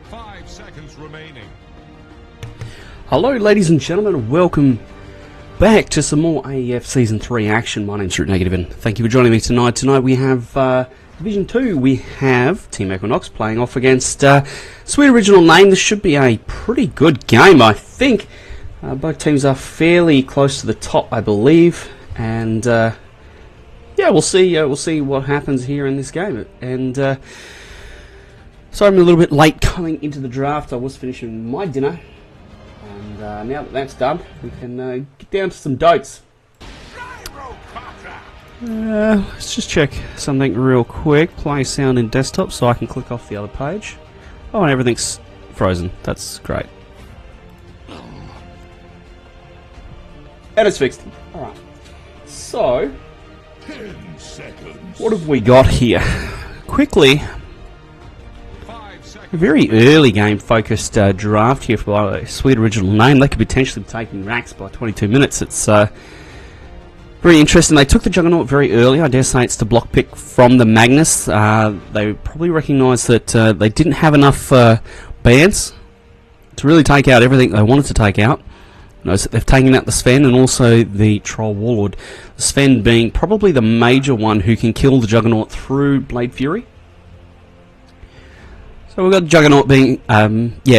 5 seconds remaining. Hello ladies and gentlemen, welcome back to some more AEF Season 3 action. My name's Root Negative and thank you for joining me tonight. Tonight we have Division 2, we have Team Equinox playing off against Sweet Original Name. This should be a pretty good game, I think. Both teams are fairly close to the top, I believe, and yeah, we'll see what happens here in this game. And sorry I'm a little bit late coming into the draft. I was finishing my dinner, and now that that's done, we can get down to some dotes. Let's just check something real quick. Play sound in desktop so I can click off the other page. Oh, and everything's frozen. That's great. And it's fixed. Alright. So, 10 seconds. what have we got here? Quickly, 5 seconds. a very early game focused draft here for a Sweet Original Name. They could potentially be taking racks by 22 minutes. It's very interesting. They took the Juggernaut very early. I dare say it's the block pick from the Magnus. They probably recognised that they didn't have enough bands to really take out everything they wanted to take out. Notice that they've taken out the Sven and also the Troll Warlord. The Sven being probably the major one who can kill the Juggernaut through Blade Fury. So we've got the Juggernaut being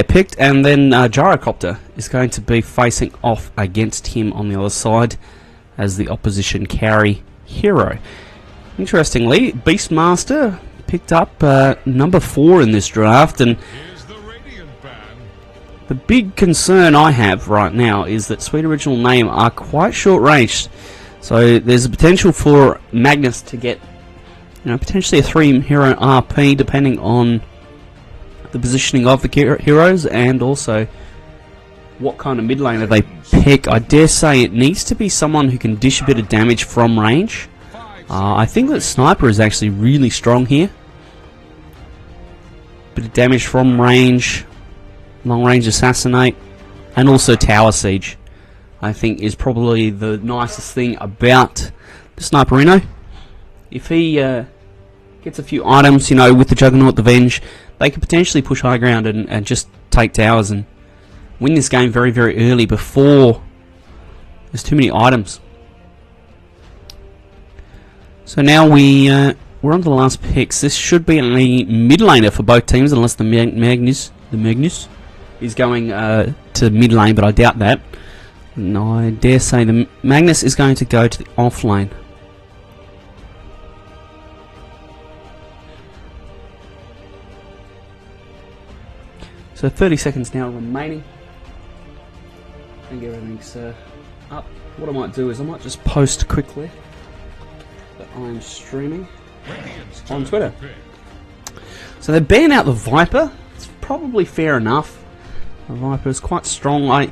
picked, and then Gyrocopter is going to be facing off against him on the other side as the opposition carry hero. Interestingly, Beastmaster picked up number 4 in this draft, and Here's the Radiant Band. the big concern I have right now is that Sweet Original Name are quite short-ranged. So there's a potential for Magnus to get, potentially a 3-hero RP depending on the positioning of the heroes and also what kind of mid laner they pick. I dare say it needs to be someone who can dish a bit of damage from range. I think that Sniper is actually really strong here. Bit of damage from range. Long range assassinate, and also tower siege, I think is probably the nicest thing about the Sniperino. If he gets a few items, with the Juggernaut, the Venge, they could potentially push high ground and just take towers and win this game very, very early before there's too many items. So now we're on to the last picks. This should be a mid laner for both teams, unless the Magnus is going to mid lane, but I doubt that. No, I dare say the Magnus is going to go to the off lane. So 30 seconds now remaining. I think everything's up. What I might do is I might just post quickly that I'm streaming on Twitter. So they're banning out the Viper. It's probably fair enough. The Viper is quite strong. I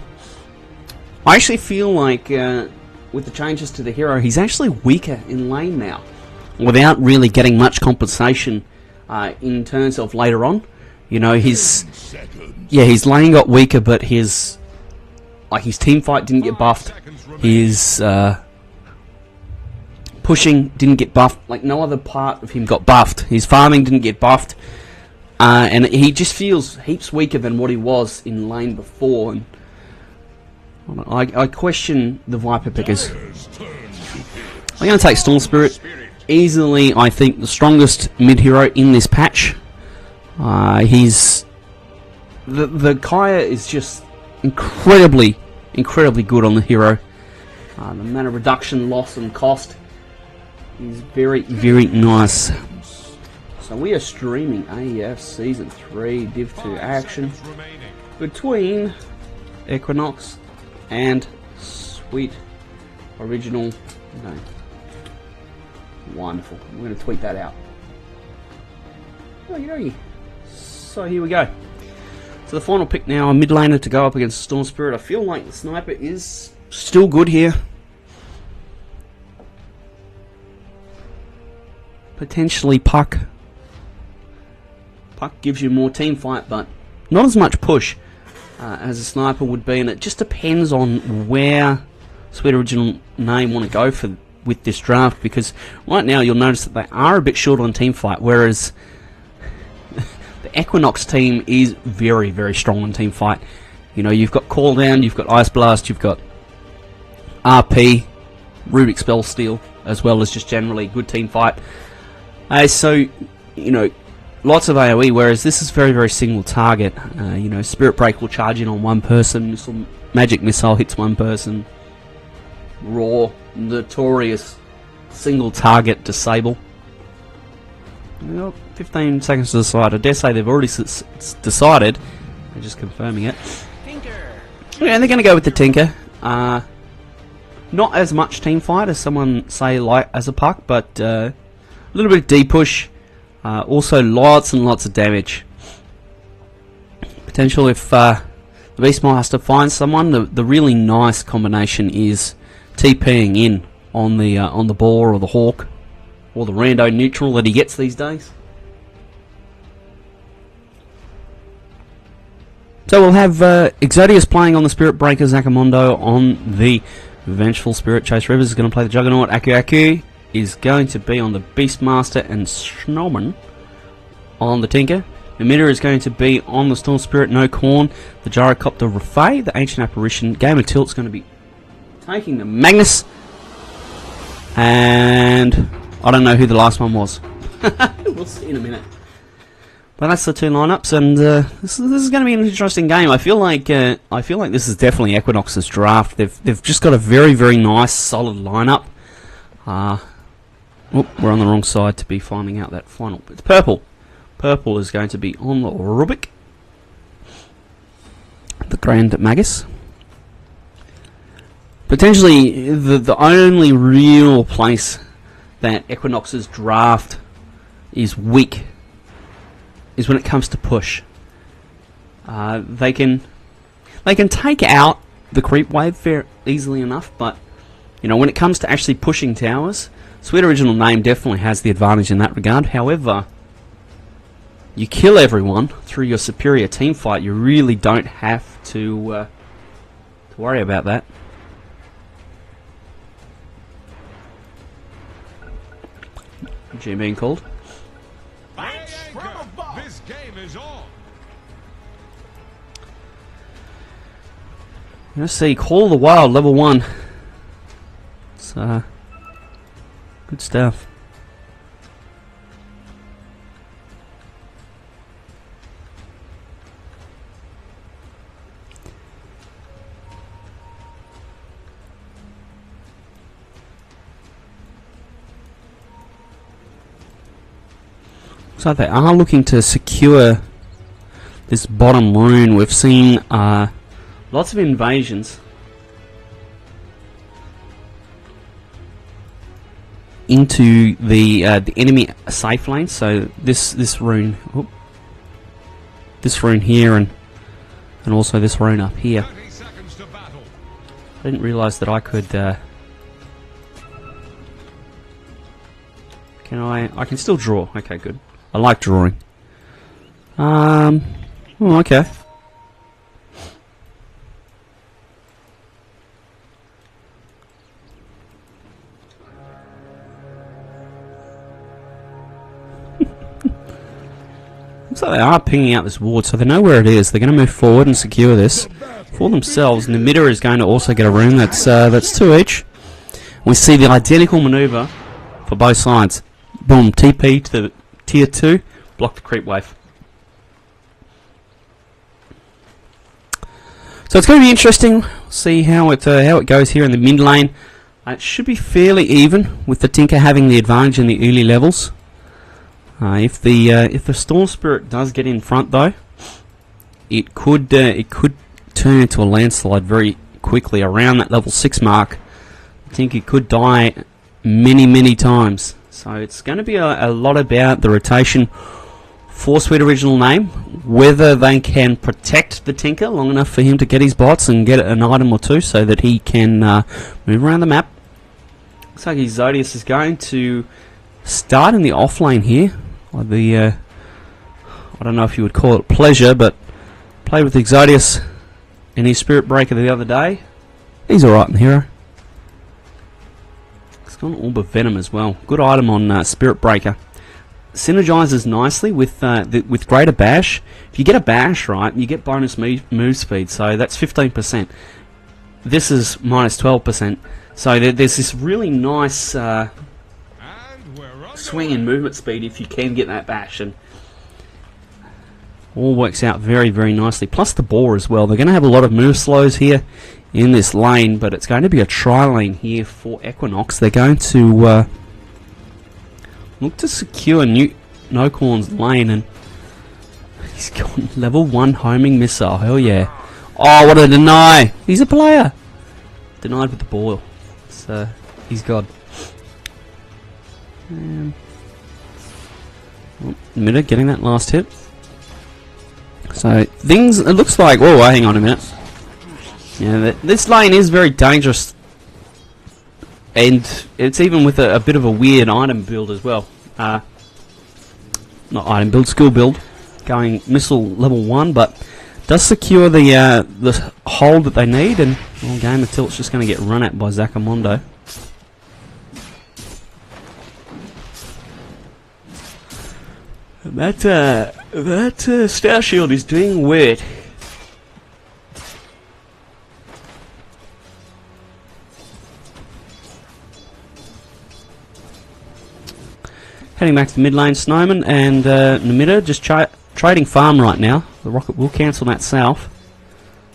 actually feel like with the changes to the hero, he's actually weaker in lane now, without really getting much compensation in terms of later on. His lane got weaker, but his team fight didn't get buffed. His pushing didn't get buffed. Like, no other part of him got buffed. His farming didn't get buffed. And he just feels heaps weaker than what he was in lane before. And I question the Viper pickers. I'm going to take Storm Spirit. Easily, I think, the strongest mid-hero in this patch. The Kaya is just incredibly good on the hero. The mana reduction, loss, and cost is very, very nice. So we are streaming AEF Season 3 Div 2 action between Equinox and Sweet Original Name. Wonderful. I'm going to tweet that out. So here we go. So the final pick now, a mid laner to go up against Storm Spirit. I feel like the Sniper is still good here. Potentially Puck. Puck gives you more team fight, but not as much push as a Sniper would be, and it just depends on where Sweet Original Name want to go with this draft, because right now you'll notice that they are a bit short on team fight, whereas the Equinox team is very, very strong in team fight. You know, you've got Call Down, you've got Ice Blast, you've got RP, Rubik Spell Steel, as well as just generally good team fight. So, you know, lots of AoE, whereas this is very, very single target. You know, Spirit Break will charge in on one person, Magic Missile hits one person, Raw, notorious single target disable. 15 seconds to decide. I dare say they've already decided. They're just confirming it. Yeah, they're going to go with the Tinker. Not as much team fight as someone say like as a puck, but a little bit of D-push. Also lots and lots of damage. Potential if the Beastmaster finds someone. The really nice combination is TPing in on the Boar or the Hawk or the rando neutral that he gets these days. So we'll have Exodius playing on the Spirit Breaker, Zakamondo on the Vengeful Spirit. Chase Rivers is going to play the Juggernaut. Aku is going to be on the Beastmaster, and Snowman on the Tinker. Emitter is going to be on the Storm Spirit, No Corn, the Gyrocopter Rafay, the Ancient Apparition. Game of Tilt's going to be taking the Magnus, and I don't know who the last one was. We'll see in a minute. But that's the two lineups, and this is going to be an interesting game. I feel like this is definitely Equinox's draft. They've just got a very, very nice, solid lineup. We're on the wrong side to be finding out that final. It's purple. Purple is going to be on the Rubik, the Grand Magus. Potentially the only real place that Equinox's draft is weak is when it comes to push. They can take out the creep wave very easily enough, but you know, when it comes to actually pushing towers, Sweet Original Name definitely has the advantage in that regard. However, you kill everyone through your superior team fight. You really don't have to worry about that. G being called. This game is on. Let's see, Call of the Wild, level 1. It's good stuff. So they are looking to secure this bottom rune. We've seen lots of invasions into the enemy safe lane. So this rune, this rune here, and also this rune up here. 30 seconds to battle. I didn't realise that I could. Can I can still draw. Okay, good. I like drawing. Oh, okay. Looks like they are pinging out this ward, so they know where it is. They're going to move forward and secure this for themselves. And the emitter is going to also get a rune. That's 2 each. We see the identical maneuver for both sides. Boom, TP to the tier 2, block the creep wave. So it's going to be interesting. See how it goes here in the mid lane. It should be fairly even with the Tinker having the advantage in the early levels. If the Storm Spirit does get in front though, it could turn into a landslide very quickly around that level 6 mark. I think it could die many times. So it's going to be a lot about the rotation for Sweet Original Name, whether they can protect the Tinker long enough for him to get his bots and get an item or two so that he can move around the map. Looks like Exodius is going to start in the off lane here. I don't know if you would call it pleasure, but played with Exodius in his Spirit Breaker the other day. He's alright in the hero. It's got an Orb of Venom as well. Good item on Spirit Breaker. synergizes nicely with with greater bash. If you get a bash right, you get bonus move speed, so that's 15%. This is minus 12%. So there's this really nice swing in movement speed if you can get that bash, and all works out very, very nicely. Plus the boar as well. They're going to have a lot of move slows here in this lane, but it's going to be a tri lane here for Equinox. They're going to look to secure Nocorn's lane, and he's got level 1 homing missile. Hell yeah. Oh, what a deny. He's a player. Denied with the ball. So he's God. Minute getting that last hit. So things, it looks like, whoa, hang on a minute. Yeah, this lane is very dangerous, and it's even with a bit of a weird item build as well. Not item build, skill build, going missile level 1, but does secure the hold that they need, and all game until it's just going to get run at by Zaccamondo. That Star Shield is doing weird. Heading back to the mid lane, Snowman and Namitta just trading farm right now. The rocket will cancel that south.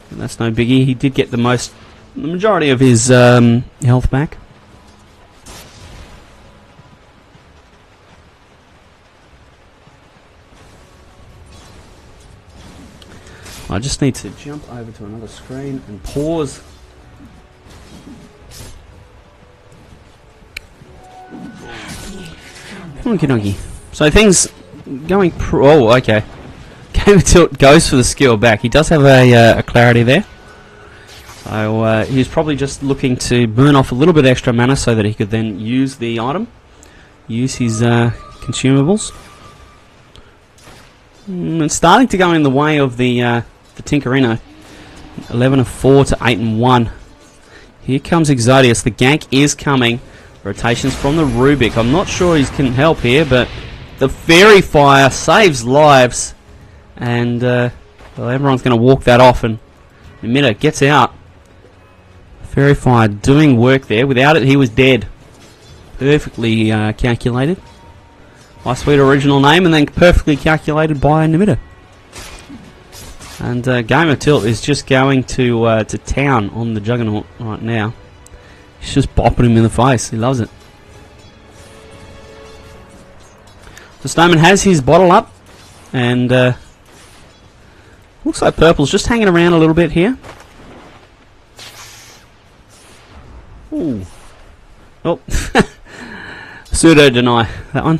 And that's no biggie. He did get the majority of his health back. I just need to jump over to another screen and pause. Okie dokie. So things going oh, okay. Game of Tilt goes for the skill back. He does have a clarity there. So he's probably just looking to burn off a little bit extra mana so that he could then use the item. Use his consumables. It's starting to go in the way of the Tinkerino. 11 of 4 to 8 and 1. Here comes Exodius. The gank is coming. Rotations from the Rubik. I'm not sure he can help here, but the Fairy Fire saves lives. And well, everyone's going to walk that off, and Namitta gets out. Fairy Fire doing work there. Without it, he was dead. Perfectly calculated. My sweet original name, and then perfectly calculated by Namitta. And Game of Tilt is just going to town on the Juggernaut right now. He's just bopping him in the face. He loves it. So Snowman has his bottle up, and looks like Purple's just hanging around a little bit here. Ooh. Oh. Pseudo deny that one.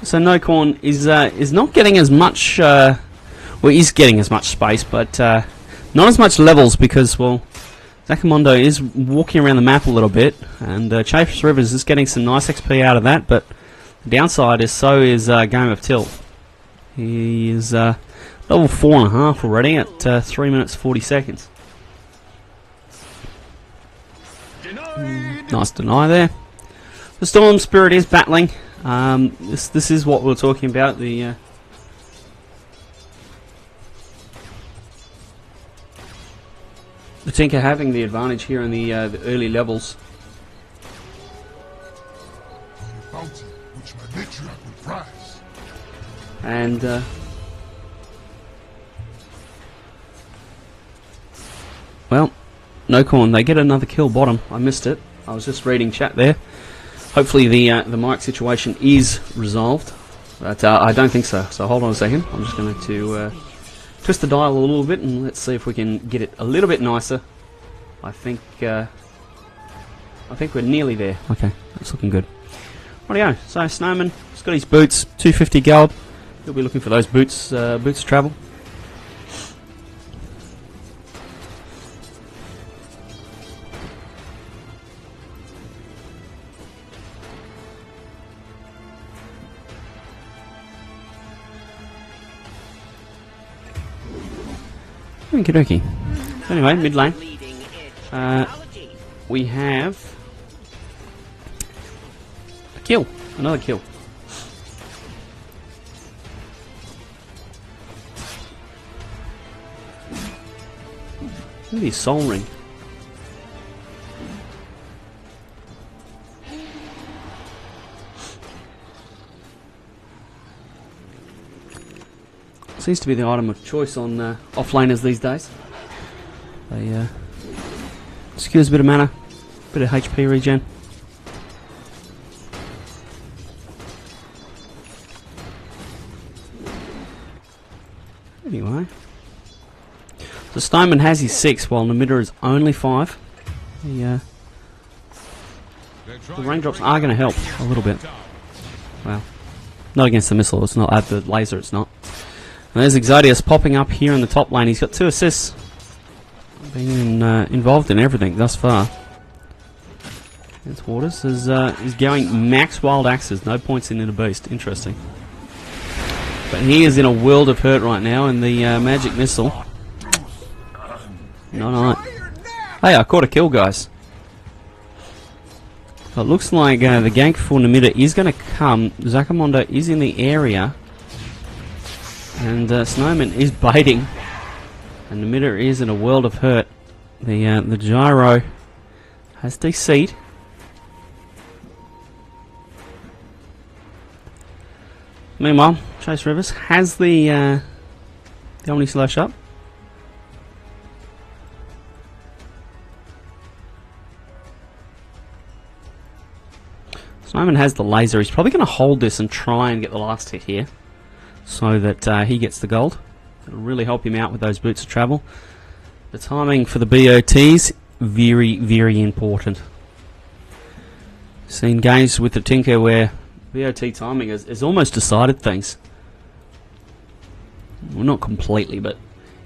So Nocorn is not getting as much. Well, he's getting as much space, but not as much levels because, well, Zaccamondo is walking around the map a little bit, and Chaffers Rivers is getting some nice XP out of that. But the downside is so is Game of Tilt. He is level 4.5 already at 3 minutes 40 seconds. Nice deny there. The Storm Spirit is battling. This is what we're talking about. The Tinker having the advantage here in the early levels. And well, Nocorn, they get another kill bottom. I missed it. I was just reading chat there. Hopefully the mic situation is resolved, but I don't think so. So hold on a second. I'm just going to twist the dial a little bit and let's see if we can get it a little bit nicer. I think we're nearly there. Okay, that's looking good. Rightio. So Snowman, he's got his boots, 250 gold. He'll be looking for those boots to travel. Okie dokie. Anyway, mid lane. We have kill. Another kill. Look at his soul ring. Seems to be the item of choice on offlaners these days. They secures a bit of mana, bit of HP regen. Anyway, so Stoneman has his 6 while Namitta is only 5. The raindrops are going to help a little bit. Well, not against the missile. It's not the laser. It's not. And there's Exodius popping up here in the top lane. He's got 2 assists. Being involved in everything thus far. There's Waters is going max wild axes. No points in a beast. Interesting. But he is in a world of hurt right now in the magic missile. Not Hey, I caught a kill, guys. So it looks like the gank for Namitta is going to come. Zakamondo is in the area. And Snowman is baiting. And Namitta is in a world of hurt. The gyro has deceit. Meanwhile, Chase Rivers has the Omni Slash up. Snowman has the laser. He's probably going to hold this and try and get the last hit here, so that he gets the gold. It'll really help him out with those boots of travel. The timing for the BOTs, very, very important. Seen games with the Tinker where BOT timing has almost decided things. Well, not completely, but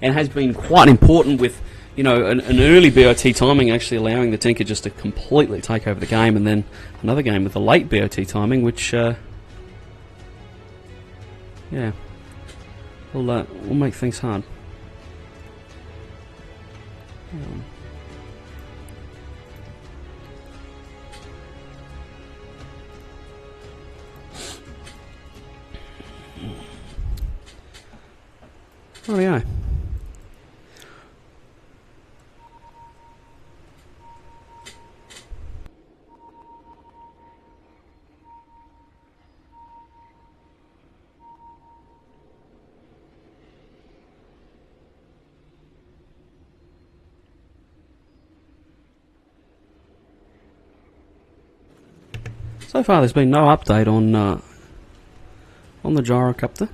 it has been quite important with, you know, an early BOT timing actually allowing the Tinker just to completely take over the game, and then another game with a late BOT timing, which, yeah, will make things hard. Rightio. So far, there's been no update on the gyrocopter.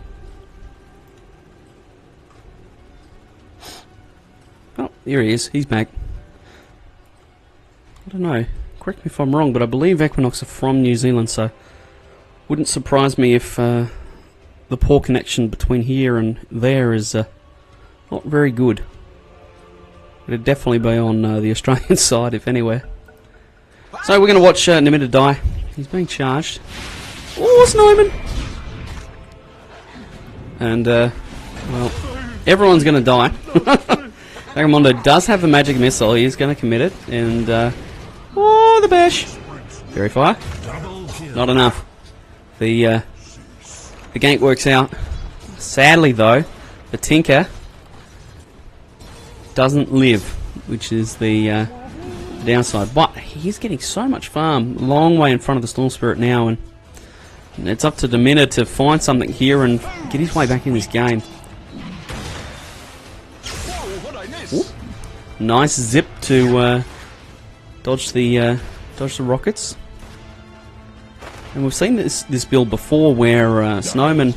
Oh, here he is. He's back. I don't know. Correct me if I'm wrong, but I believe Equinox are from New Zealand, so wouldn't surprise me if the poor connection between here and there is not very good. It'd definitely be on the Australian side, if anywhere. So we're going to watch Namitta die. He's being charged. Oh, Snowman! And, well, everyone's going to die. Agamondo does have a magic missile. He's going to commit it. And, oh, the bash! Fairy fire. Not enough. The gank works out. Sadly, though, the Tinker doesn't live, which is the downside. But he's getting so much farm, long way in front of the Storm Spirit now, and it's up to Namitta to find something here and get his way back in this game. Ooh. Nice zip to dodge the rockets. And we've seen this build before where Snowman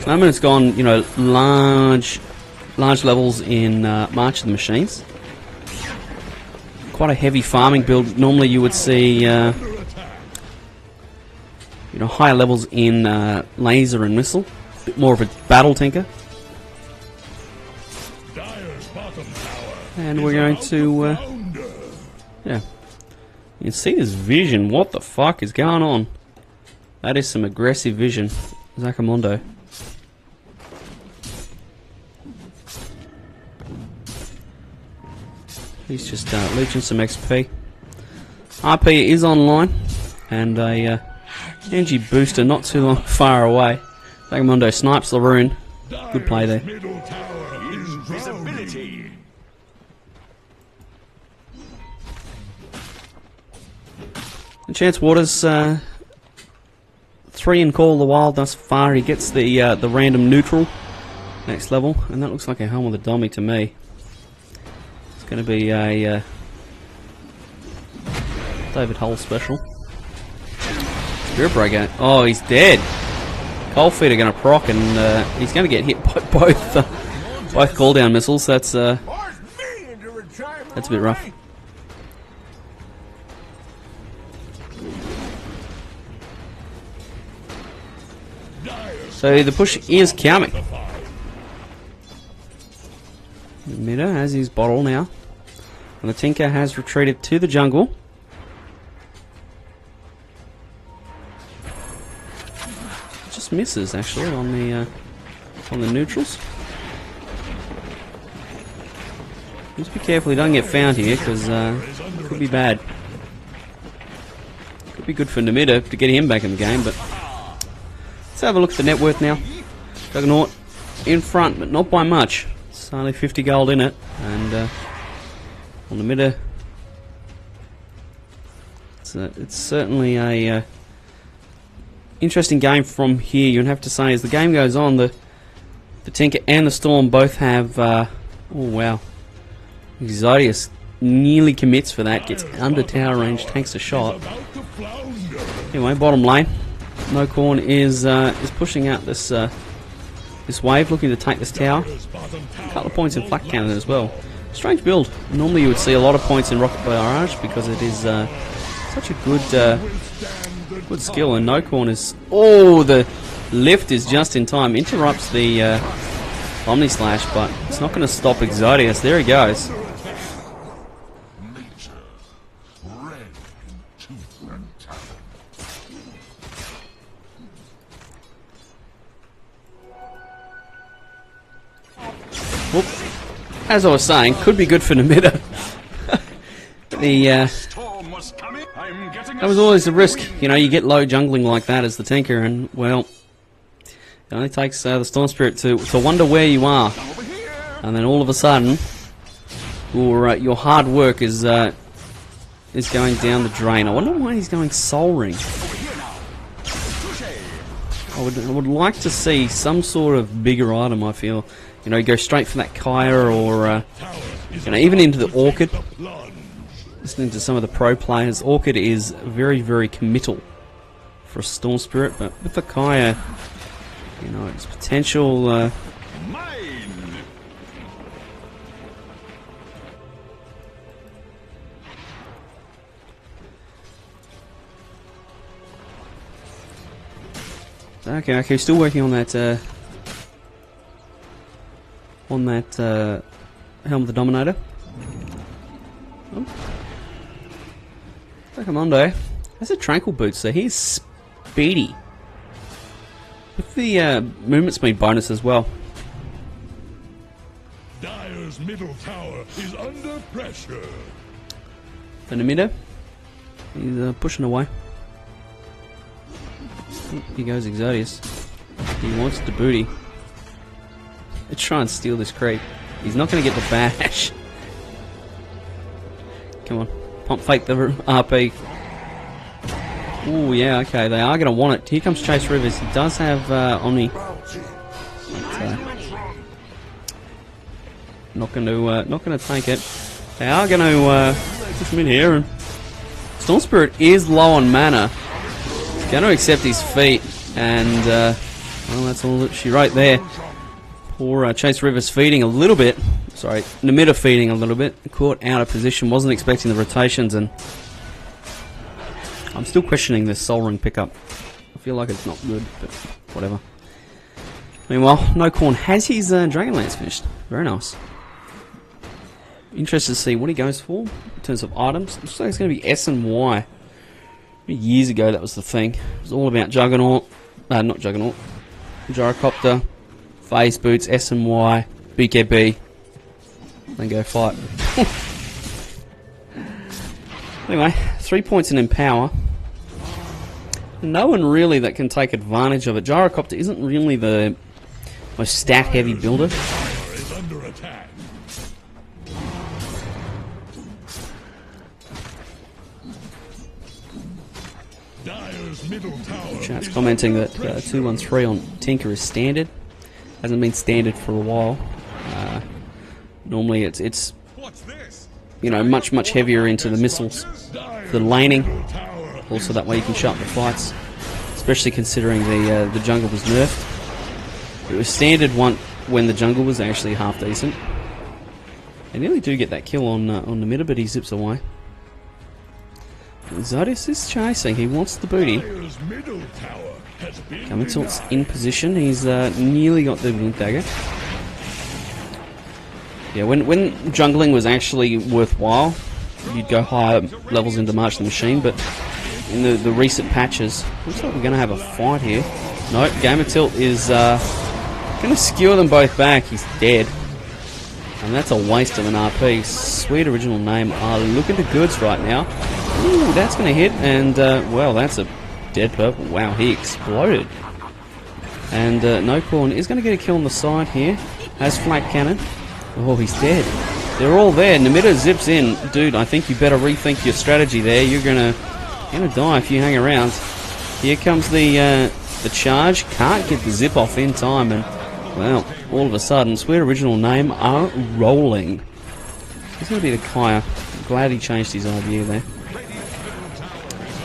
has gone, you know, large levels in March of the Machines. Quite a heavy farming build. Normally you would see you know, higher levels in laser and missile. A bit more of a battle Tinker. And we're going to yeah. You can see this vision. What the fuck is going on? That is some aggressive vision. Zakamondo. He's just leeching some XP. RP is online. and a energy booster not too long far away. Vagamundo snipes the rune. Good play there. Middle tower is invisibility. And Chance Waters, 3 in Call of the Wild thus far. He gets the random neutral next level, and that looks like a helm with a dummy to me. It's going to be a David Hull special. Spirit Breaker. Oh, he's dead. Cold Feet are going to proc, and he's going to get hit by both cooldown missiles. That's a bit rough. So the push is coming. Mida has his bottle now, and the Tinker has retreated to the jungle. Just misses actually on the neutrals. Just be careful he doesn't get found here, because it could be bad. Could be good for Namida to get him back in the game, but let's have a look at the net worth now. Juggernaut in front, but not by much. It's only 50 gold in it, and on Namida, it's certainly a interesting game from here. You'd have to say, as the game goes on, the Tinker and the Storm both have oh wow, Exodius nearly commits for that, gets under tower range, takes a shot. Anyway, bottom lane, No Corn is pushing out this this wave, looking to take this tower. A couple of points in flak cannon as well. Strange build. Normally you would see a lot of points in rocket barrage because it is such a good skill, and No Corn is... Oh, the lift is just in time. Interrupts the Omni Slash, but it's not going to stop Exodius. There he goes. Whoop. As I was saying, could be good for Namida. That was always a risk. You know, you get low jungling like that as the Tinker, and, well, it only takes the Storm Spirit to wonder where you are. And then all of a sudden, your hard work is going down the drain. I wonder why he's going Soul Ring. I would like to see some sort of bigger item, I feel. You know, go straight for that Kaya, or you know, even into the Orchid. Listening to some of the pro players, Orchid is very, very committal for a Storm Spirit, but with the Kaya, you know, its potential. Okay, still working on that. Helm of the Dominator. Oh. Vagamundo has a Tranquil Boots, so he's speedy. With the movement speed bonus as well. Dire's middle tower is under pressure. Namida, he's pushing away. Oh, here goes Exodius. He wants the booty. Let's try and steal this creep. He's not going to get the bash. Come on. Pump fake the RP. Ooh, yeah, okay. They are going to want it. Here comes Chase Rivers. He does have Omni. But, not going to take it. They are going to push him in here. And Storm Spirit is low on mana. He's going to accept his feat. And, well, that's all that she wrote there. Poor Chase Rivers feeding a little bit. Sorry, Namida feeding a little bit. Caught out of position. Wasn't expecting the rotations, and I'm still questioning this Soul Ring pickup. I feel like it's not good, but whatever. Meanwhile, No Corn has his Dragonlance finished. Very nice. Interested to see what he goes for in terms of items. Looks like it's going to be S and Y. Years ago, that was the thing. It was all about Juggernaut. Not Juggernaut. Gyrocopter. Phase Boots, S and Y, BKB, then go fight. Anyway, 3 points in Empower. No one really that can take advantage of it. Gyrocopter isn't really the most stat-heavy builder. Tower is under attack. Dire's middle tower. Chat's is commenting under that pressure. 213 on Tinker is standard. Hasn't been standard for a while. Normally it's What's this? you know much heavier into the missiles, Dire's the laning. middle tower Also that way you can shut the fights, especially considering the jungle was nerfed. It was standard when the jungle was actually half decent. They nearly do get that kill on the middle, but he zips away. Zodius is chasing. He wants the booty. Dire's middle tower has been Coming till it's denied. in position. He's nearly got the blink dagger. Yeah, when jungling was actually worthwhile, you'd go higher levels into March the Machine, but in the recent patches, looks like we're going to have a fight here. No, Gamer Tilt is going to skewer them both back. He's dead. And that's a waste of an RP. Sweet original name are looking to goods right now. Ooh, that's going to hit, and well, that's a dead purple. Wow, he exploded. And No Corn is going to get a kill on the side here. Has Flak Cannon. Oh, he's dead. They're all there. Namitta zips in. Dude, I think you better rethink your strategy there. You're gonna die if you hang around. Here comes the charge. Can't get the zip off in time, and well, all of a sudden, Sweet original name are rolling. He's gonna be the Kaya. Glad he changed his idea there.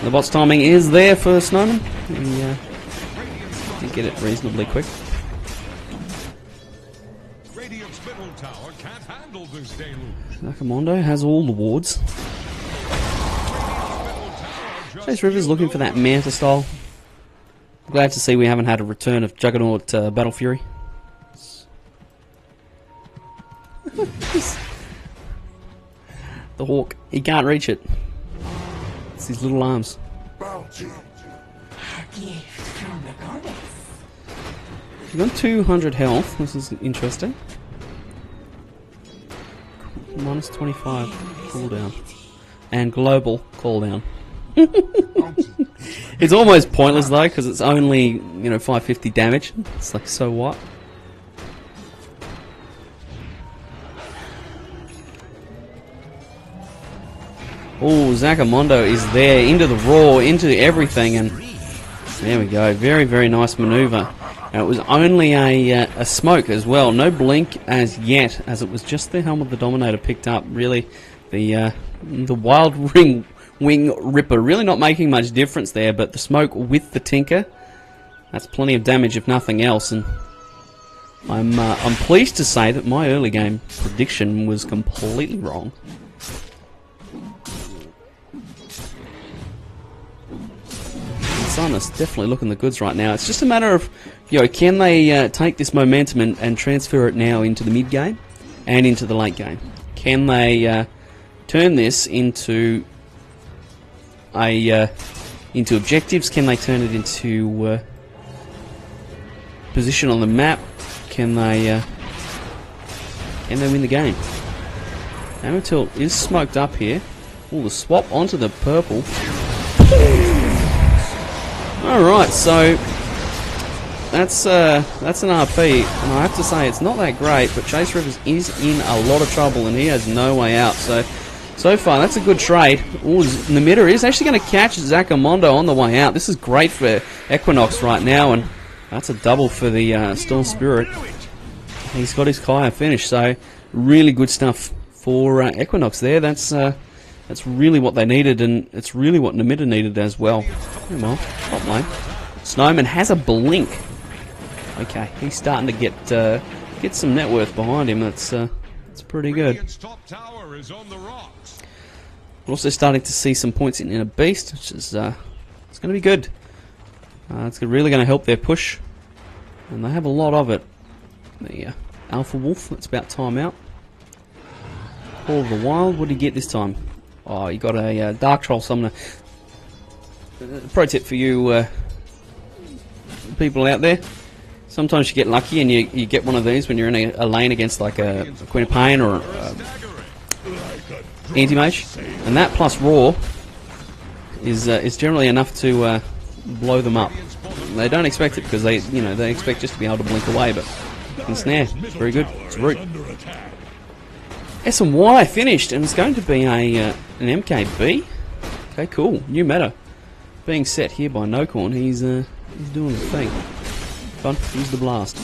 The bot's timing is there for Snowman. He did get it reasonably quick. Nakamondo has all the wards. Chase River's looking for that Manta style. Glad to see we haven't had a return of Juggernaut Battle Fury. The Hawk, he can't reach it. It's his little arms. He's got 200 health, this is interesting. Minus 25 cooldown. And global cooldown. It's almost pointless though, because it's only, 550 damage. It's like, so what? Oh, Zakamondo is there, into the raw, into everything, and there we go. Very, very nice maneuver. It was only a smoke as well, no blink as yet, as it was just the helm of the Dominator picked up. Really, the Wild Wing Ripper really not making much difference there, but the smoke with the Tinker, that's plenty of damage if nothing else. And I'm pleased to say that my early game prediction was completely wrong. Sun is definitely looking the goods right now. It's just a matter of, can they take this momentum and transfer it now into the mid game and into the late game? Can they turn this into into objectives? Can they turn it into position on the map? Can they win the game? Amatil is smoked up here. Oh, the swap onto the purple. Alright, so that's an RP, and I have to say it's not that great, but Chase Rivers is in a lot of trouble and he has no way out. So far that's a good trade. Ooh, Namitta is actually going to catch Zakamondo on the way out. This is great for Equinox right now, and that's a double for the Storm Spirit. He's got his Kaya finished, so really good stuff for Equinox there. That's really what they needed, and it's really what Namitta needed as well. Come on, top lane. Snowman has a blink. Okay, he's starting to get some net worth behind him. That's pretty good. We're also starting to see some points in a beast, which is it's going to be good. It's really going to help their push, and they have a lot of it. The Alpha Wolf. That's about time out. Call of the Wild. What did he get this time? Oh, you got a Dark Troll Summoner. Pro tip for you people out there. Sometimes you get lucky and you get one of these when you're in a lane against like a Queen of Pain or Anti-Mage. And that plus Raw is generally enough to blow them up. They don't expect it because they expect just to be able to blink away, but ensnare, it's very good. It's root. S and Y finished, and it's going to be an MKB. Okay, cool. New meta being set here by Nocorn. He's doing the thing. Fun. Use the blast.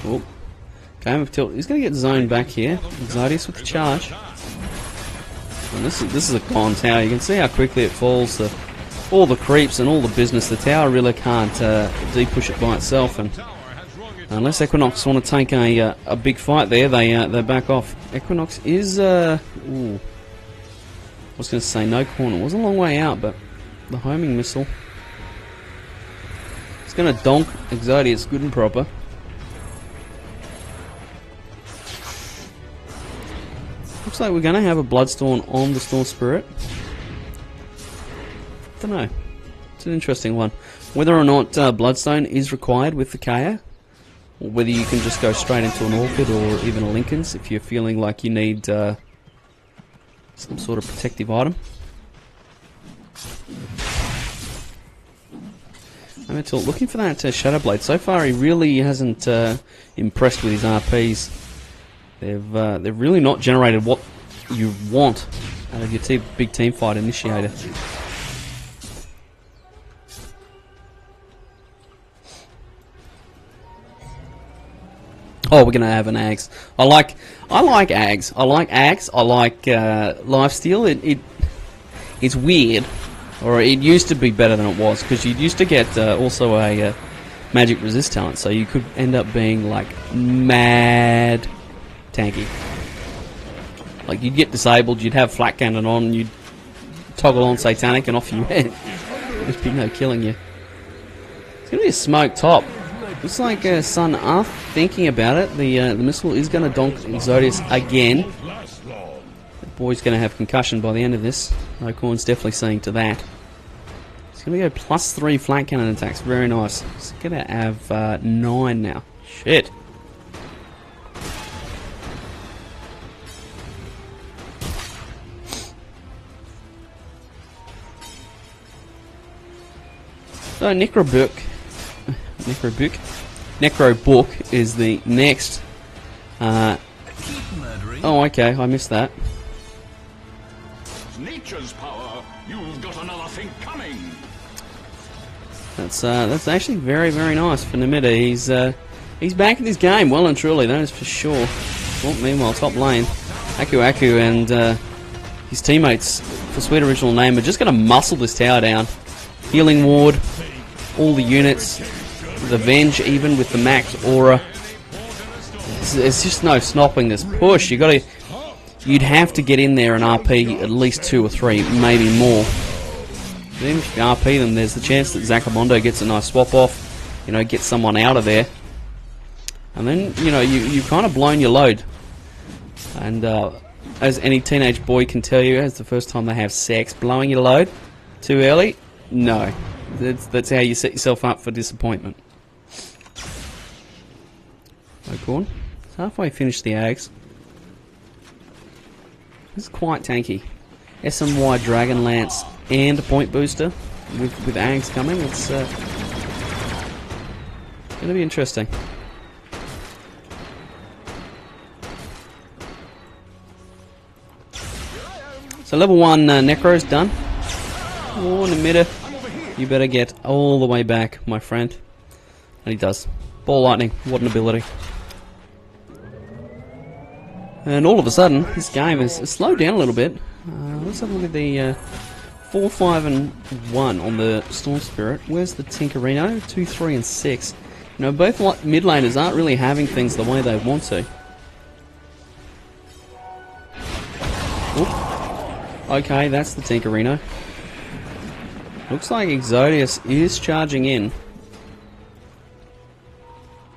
Oh. Game of tilt. He's going to get zoned back here. Exodius with the charge. And this is a gone tower. You can see how quickly it falls. All the creeps and all the business. The tower really can't de-push it by itself. And unless Equinox want to take a big fight there, they back off. Equinox is I was going to say Nocorn. It was a long way out, but the homing missile. It's going to donk Exodius good and proper. Looks like we're going to have a Bloodstorm on the Storm Spirit. Don't know. It's an interesting one. Whether or not Bloodstone is required with the Kaya, or whether you can just go straight into an Orchid or even a Lincoln's if you're feeling like you need some sort of protective item. I'm looking for that Shadow Blade. So far, he really hasn't impressed with his RPs. They've really not generated what you want out of your big team fight initiator. Oh, we're gonna have an Ags. I like Ags. I like Ags. I like Lifesteal. It's weird, or it used to be better than it was, because you used to get also a magic resist talent, so you could end up being like mad tanky. Like you'd get disabled, you'd have flat cannon on, you'd toggle on satanic, and off you went. There's be no killing you. It's gonna be a smoke top. Looks like Sun are thinking about it. The missile is gonna donk Exodius again. That boy's gonna have concussion by the end of this. Nocorn's definitely seeing to that. It's gonna go +3 flat cannon attacks. Very nice. It's gonna have 9 now. Shit. So Necrobook is the next. Oh, okay, I missed that. Nature's power. You've got another thing coming. That's actually very, very nice for Namida. He's back in his game, well and truly. That is for sure. Well, meanwhile, top lane, Aku and his teammates, for sweet original name, are just going to muscle this tower down. Healing ward. All the units, the Venge even with the max aura. There's just no stopping this push. You'd have to get in there and RP at least 2 or 3, maybe more. But even if you RP them, there's the chance that Zacamondo gets a nice swap off, get someone out of there, and then you've kind of blown your load. And as any teenage boy can tell you, as the first time they have sex, blowing your load too early, no. That's how you set yourself up for disappointment. Nocorn. It's halfway finished the Ags. This is quite tanky. SMY Dragon Lance and a point booster with Ags coming. It's going to be interesting. So level 1 Necro's done. Oh, Namida. You better get all the way back, my friend. And he does. Ball lightning, what an ability. And all of a sudden, this game has slowed down a little bit. Let's have a look at the 4, 5, and 1 on the Storm Spirit. Where's the Tinkerino? 2, 3, and 6. Both mid laners aren't really having things the way they want to. Oop. Okay, that's the Tinkerino. Looks like Exodius is charging in.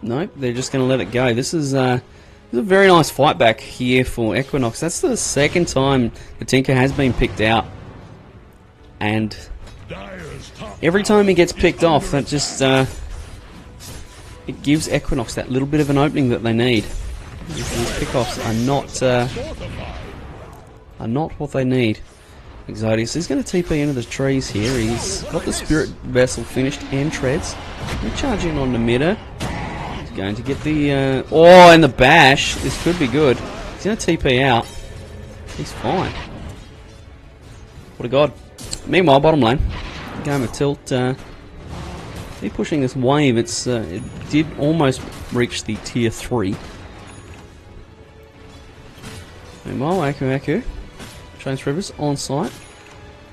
Nope, they're just going to let it go. This is a very nice fight back here for Equinox. That's the second time the Tinker has been picked out. And every time he gets picked off, that just it gives Equinox that little bit of an opening that they need. These pickoffs are not what they need. Exodius is going to TP into the trees here. He's got the Spirit Vessel finished and treads. He'll charge in on the midder. He's going to get the... oh, and the bash. This could be good. He's going to TP out. He's fine. What a god. Meanwhile, bottom lane. Game of Tilt. Keep pushing this wave. It did almost reach the tier 3. Meanwhile, Aku. Chase Rivers on site.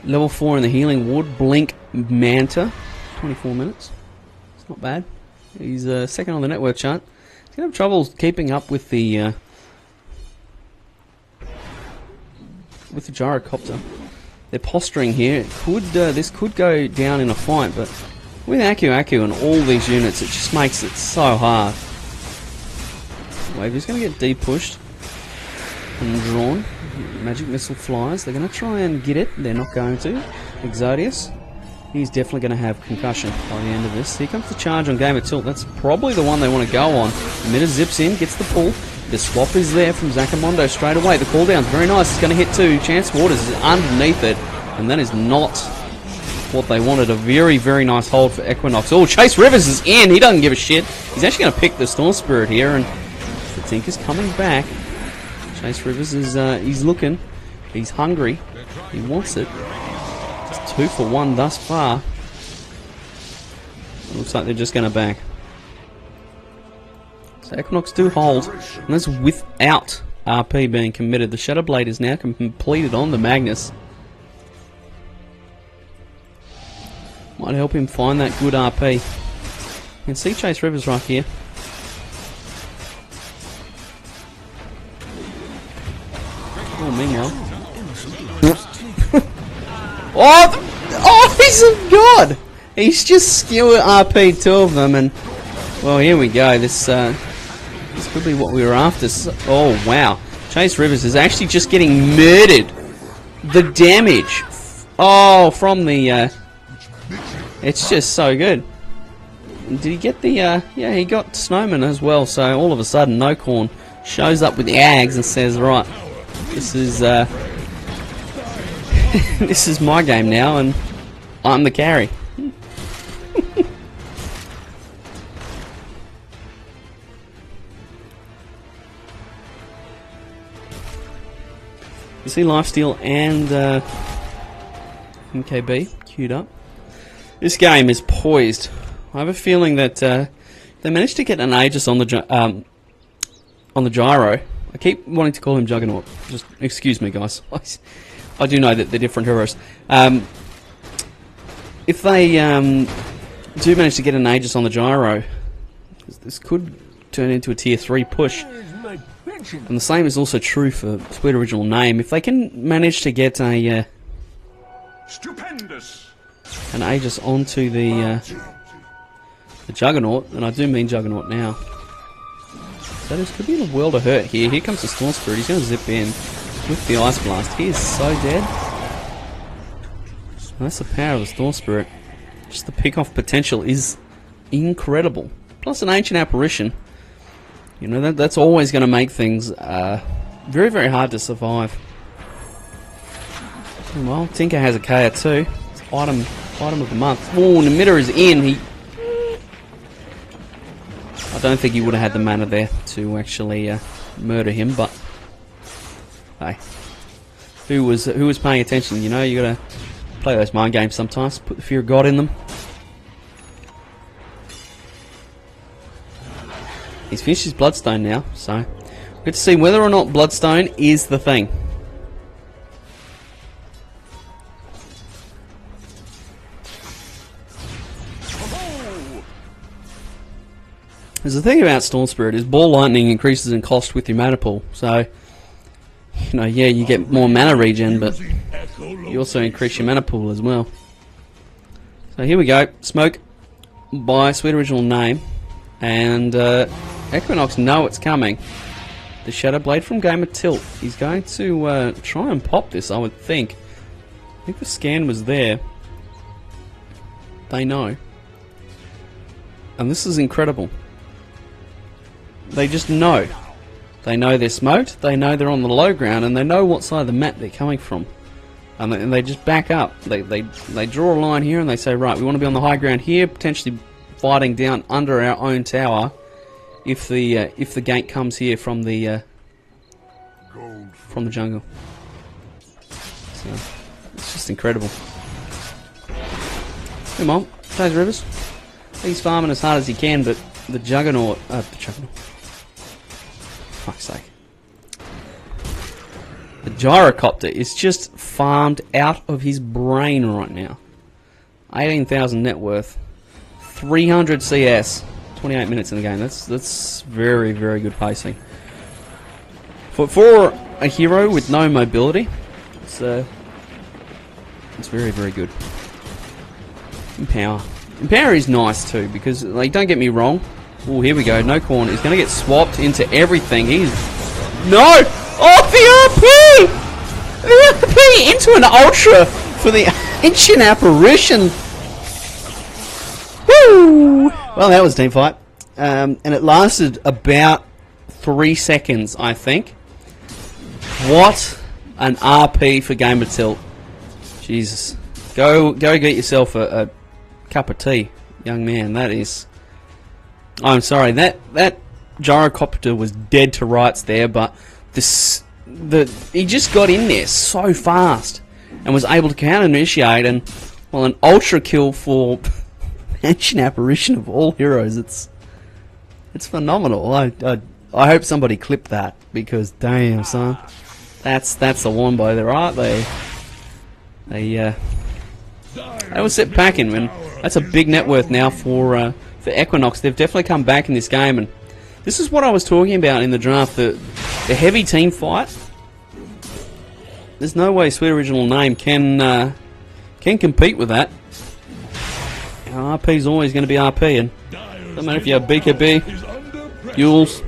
Level 4 in the Healing Ward. Blink Manta. 24 minutes. It's not bad. He's second on the network chart. He's going to have trouble keeping up with the gyrocopter. They're posturing here. It could this could go down in a fight, but with Aku and all these units, it just makes it so hard. Wave is going to get de-pushed and drawn. Magic Missile flies. They're going to try and get it. They're not going to. Exodius. He's definitely going to have concussion by the end of this. Here comes the charge on Game of Tilt. That's probably the one they want to go on. Mitter zips in, gets the pull. The swap is there from Zakamondo straight away. The cooldown's very nice. It's going to hit 2. Chance Waters is underneath it. And that is not what they wanted. A very, very nice hold for Equinox. Oh, Chase Rivers is in. He doesn't give a shit. He's actually going to pick the Storm Spirit here. And the Tinker's coming back. Chase Rivers is he's looking. He's hungry. He wants it. Just 2 for 1 thus far. It looks like they're just going to back. So Equinox do hold. And that's without RP being committed. The Shadow Blade is now completed on the Magnus. Might help him find that good RP. You can see Chase Rivers right here. Oh, meanwhile. oh, he's a god! He's just skewer RP 2 of them, and well, here we go. This could be what we were after. Oh wow, Chase Rivers is actually just getting murdered. The damage, oh, from the it's just so good. Did he get the yeah, he got Snowman as well. So all of a sudden, No Corn shows up with the Ags and says, right, this is this is my game now, and I'm the carry. You see Lifesteal and MKB queued up. This game is poised. I have a feeling that they managed to get an Aegis on the gyro. I keep wanting to call him Juggernaut. Just excuse me, guys. I do know that they're different heroes. If they do manage to get an Aegis on the gyro, this could turn into a tier 3 push. And the same is also true for Sweet Original Name. If they can manage to get a Stupendous. an Aegis onto the Juggernaut, and I do mean Juggernaut now. So this could be in a world of hurt here. Here comes the Storm Spirit. He's going to zip in with the Ice Blast. He is so dead. And that's the power of the Storm Spirit. Just the pick-off potential is incredible. Plus an Ancient Apparition. You know, that's always going to make things very, very hard to survive. Well, Tinker has a KO too. It's item of the month. Oh, Namitter is in. I don't think he would have had the mana there to actually murder him, but hey, who was paying attention? You know, you got to play those mind games sometimes. Put the fear of God in them. He's finished his Bloodstone now, so we get to see whether or not Bloodstone is the thing. There's the thing about Storm Spirit is Ball Lightning increases in cost with your mana pool, so you know, yeah, you get more mana regen, but you also increase your mana pool as well. So here we go, Smoke by Sweet Original Name, and Equinox know it's coming. The Shadow Blade from Game of Tilt. He's going to try and pop this, I would think. I think the scan was there. They know. And this is incredible. They just know. They know they're smoked, they know they're on the low ground, and they know what side of the map they're coming from. and they just back up. They draw a line here and they say, right, we want to be on the high ground here, potentially fighting down under our own tower if the gate comes here from the jungle. So it's just incredible. Come on, Chase Rivers. He's farming as hard as he can, but the Juggernaut, fuck's sake. The Gyrocopter is just farmed out of his brain right now. 18,000 net worth, 300 CS, 28 minutes in the game. That's very, very good pacing. For a hero with no mobility, it's very, very good. Empower. Empower is nice too, because, like, don't get me wrong. Oh, here we go. No corn. He's going to get swapped into everything. He's... No! Oh, the RP! The RP into an Ultra for the Ancient Apparition. Woo! Well, that was a team fight. And it lasted about 3 seconds, I think. What an RP for Game of Tilt. Jesus. Go get yourself a cup of tea, young man. That is... I'm sorry, that Gyrocopter was dead to rights there, but he just got in there so fast and was able to counter-initiate, and, well, an ultra kill for Ancient Apparition of all heroes. It's phenomenal. I hope somebody clipped that, because damn, son, that's the one by there, aren't they? They will sit back in, man. That's a big net worth now for Equinox. They've definitely come back in this game, and this is what I was talking about in the draft. The heavy team fight. There's no way Sweet Original Name can compete with that. RP's always going to be RP, and doesn't matter if you have BKB, Yules,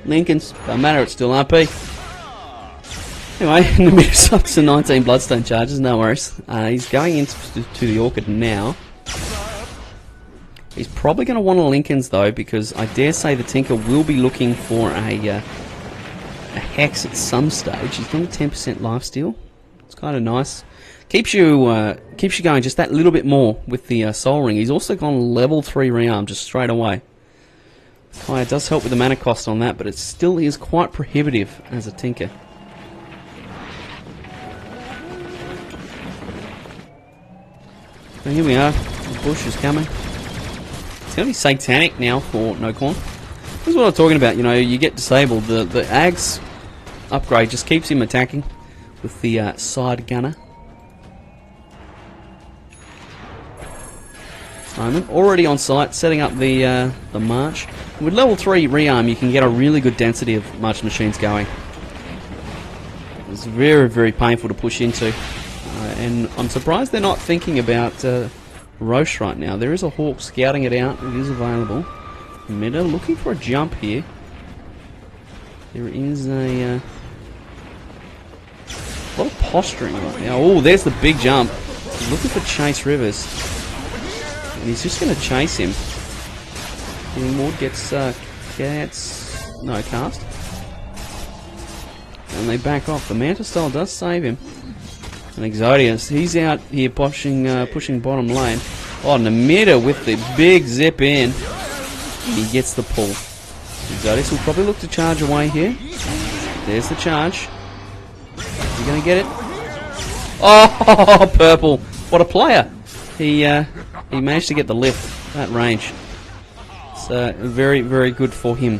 Lincolns, doesn't matter, it's still RP. Anyway, Namiru's up to 19 Bloodstone charges, no worries. He's going into the Orchid now. He's probably going to want a Lincoln's though, because I dare say the Tinker will be looking for a Hex at some stage. He's getting 10% lifesteal. It's kind of nice. Keeps you going just that little bit more with the Soul Ring. He's also gone level 3 rearm just straight away. Oh, it does help with the mana cost on that, but it still is quite prohibitive as a Tinker. So here we are. The bush is coming. It's going to be satanic now for No Corn. This is what I'm talking about. You know, you get disabled. The Ags upgrade just keeps him attacking with the side gunner. Moment. Already on site, setting up the march. With level 3 rearm, you can get a really good density of march machines going. It's very, very painful to push into. And I'm surprised they're not thinking about Roche right now. There is a Hawk scouting it out. It is available. Meta looking for a jump here. There is a lot of posturing right now. Oh, there's the big jump. He's looking for Chase Rivers. And he's just going to chase him. Ward gets no cast. And they back off. The Manta Style does save him. And Exodius, he's out here pushing bottom lane. Oh, Namita with the big zip in. He gets the pull. Exodius will probably look to charge away here. There's the charge. Is he going to get it? Oh, purple. What a player. He managed to get the lift at range. So, very, very good for him.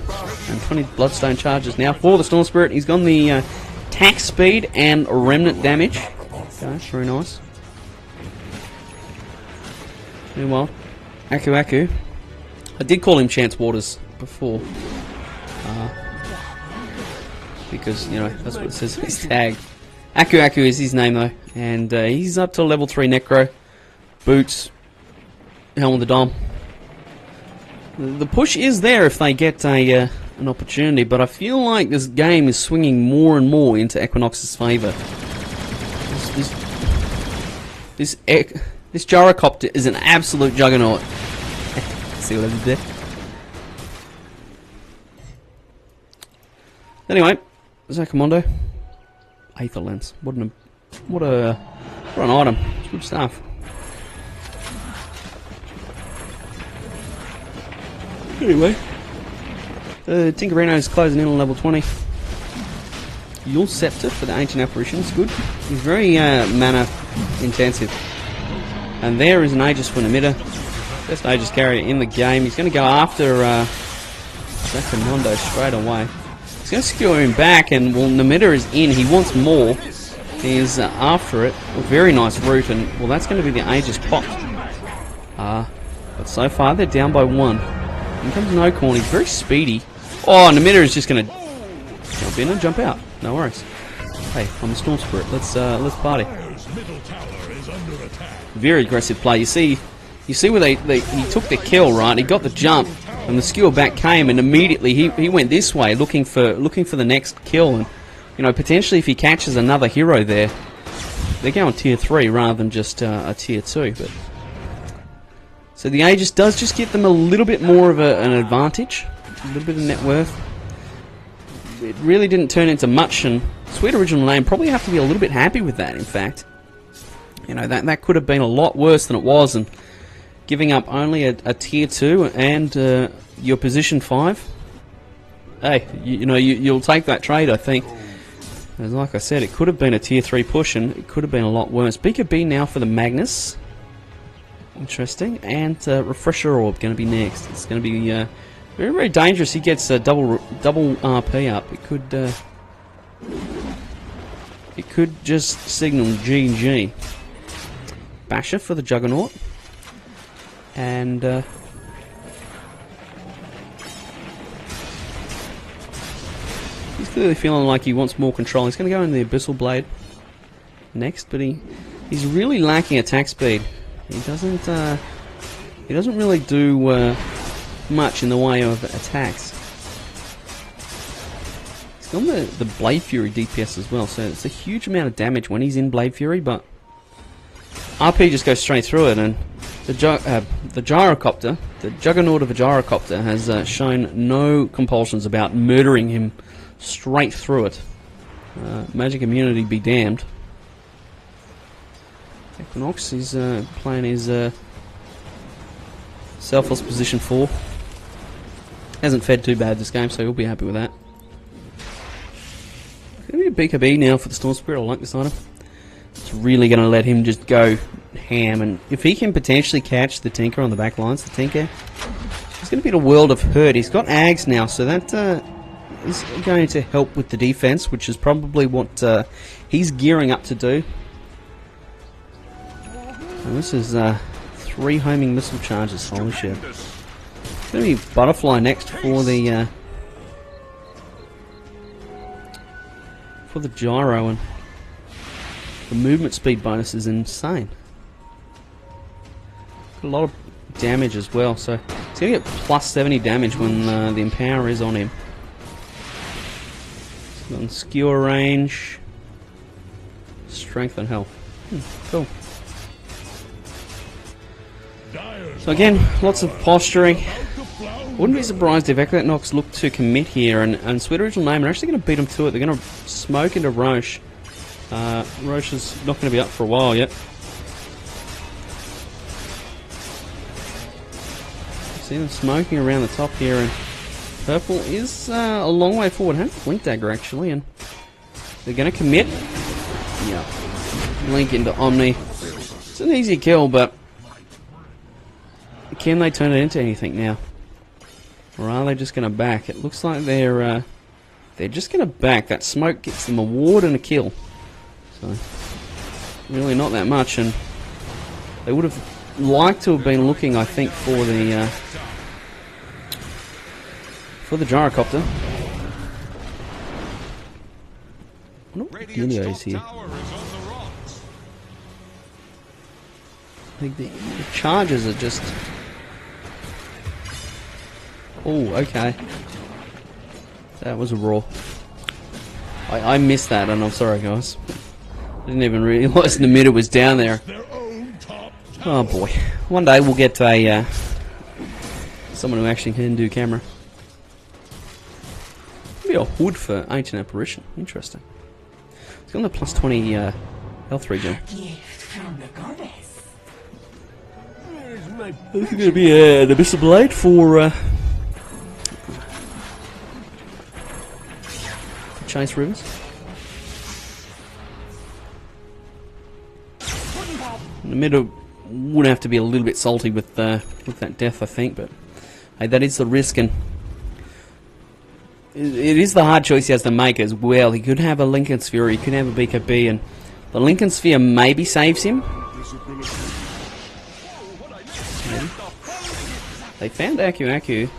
And 20 Bloodstone charges now for the Storm Spirit. He's gone the tax speed and remnant damage. Okay, very nice. Meanwhile, Aku. I did call him Chance Waters before. Because, you know, that's what it says in his tag. Aku is his name though. And he's up to level 3 Necro. Boots. Helm of the Dom. The push is there if they get an opportunity, but I feel like this game is swinging more and more into Equinox's favour. This Gyrocopter is an absolute juggernaut. See what I did there? Anyway, Zaccomondo. Aether Lens. What What an item. It's good stuff. Anyway. Tinkerino's closing in on level 20. Yule Scepter for the Ancient Apparition is good. He's very mana intensive. And there is an Aegis for Namitta. Best Aegis carrier in the game. He's going to go after Mondo straight away. He's going to secure him back, and well, Namitta is in. He wants more. He's after it. A very nice route, and well, that's going to be the Aegis pop. But so far, they're down by 1. In comes Nocorn. He's very speedy. Oh, Namitta is just going to jump in and jump out. No worries. Hey, I'm a Storm Spirit. Let's party. Very aggressive play. You see where he took the kill, right? He got the jump, and the skewer back came, and immediately he went this way, looking for the next kill. And you know, potentially if he catches another hero there, they're going tier 3 rather than just a tier 2. But so the Aegis does just give them a little bit more of an advantage, a little bit of net worth. It really didn't turn into much, and Sweet Original Name probably have to be a little bit happy with that. In fact, you know, that could have been a lot worse than it was, and giving up only a tier 2 and your position 5. Hey, you'll take that trade, I think. As like I said, it could have been a tier 3 push, and it could have been a lot worse. BKB now for the Magnus. Interesting, and Refresher Orb going to be next. It's going to be very, very dangerous. He gets double RP up. It could just signal GG. Basher for the Juggernaut. And he's clearly feeling like he wants more control. He's going to go in the Abyssal Blade next, but he's really lacking attack speed. He doesn't really do much in the way of attacks. He's got the Blade Fury DPS as well, so it's a huge amount of damage when he's in Blade Fury, but RP just goes straight through it, and the Gyrocopter, the Juggernaut of the Gyrocopter, has shown no compulsions about murdering him straight through it. Magic immunity be damned. Equinox is playing his selfless position 4. Hasn't fed too bad this game, so he'll be happy with that. Going to be a BKB now for the Storm Spirit. I like this item. It's really going to let him just go ham, and if he can potentially catch the Tinker on the back lines, the Tinker, he's going to be in a world of hurt. He's got Ags now, so that is going to help with the defense, which is probably what he's gearing up to do. And this is 3 homing missile charges. Holy shit. It's going to be Butterfly next for the gyro, and the movement speed bonus is insane. Got a lot of damage as well, so he's going to get plus 70 damage when the Empower is on him. He's got skewer range, strength and health. Cool. So again, lots of posturing. Wouldn't be surprised if Equinox looked to commit here, and Sweet Original Name are actually going to beat them to it. They're going to smoke into Roche. Roche is not going to be up for a while yet. See them smoking around the top here, and Purple is a long way forward. Has Blink Dagger actually, and they're going to commit. Yeah, Link into Omni. It's an easy kill, but can they turn it into anything now? Or are they just going to back? It looks like they're just going to back. That smoke gets them a ward and a kill. So, really not that much, and they would have liked to have been looking, I think, for the Gyrocopter. I wonder what Helio is here. I think the charges are just... Oh, okay. That was a roar. I missed that, and I'm sorry, guys. I didn't even realise Namitta was down there. Oh boy. One day we'll get a someone who actually can do camera. Maybe a hood for Ancient Apparition. Interesting. It's got the plus 20 health regen. from the goddess. This is going to be an Abyssal Blade for Chase Rivers. The middle would have to be a little bit salty with that death, I think, but hey, that is the risk, and it is the hard choice he has to make as well. He could have a Lincoln Sphere, or he could have a BKB, and the Lincoln Sphere maybe saves him. Maybe. They found Aku in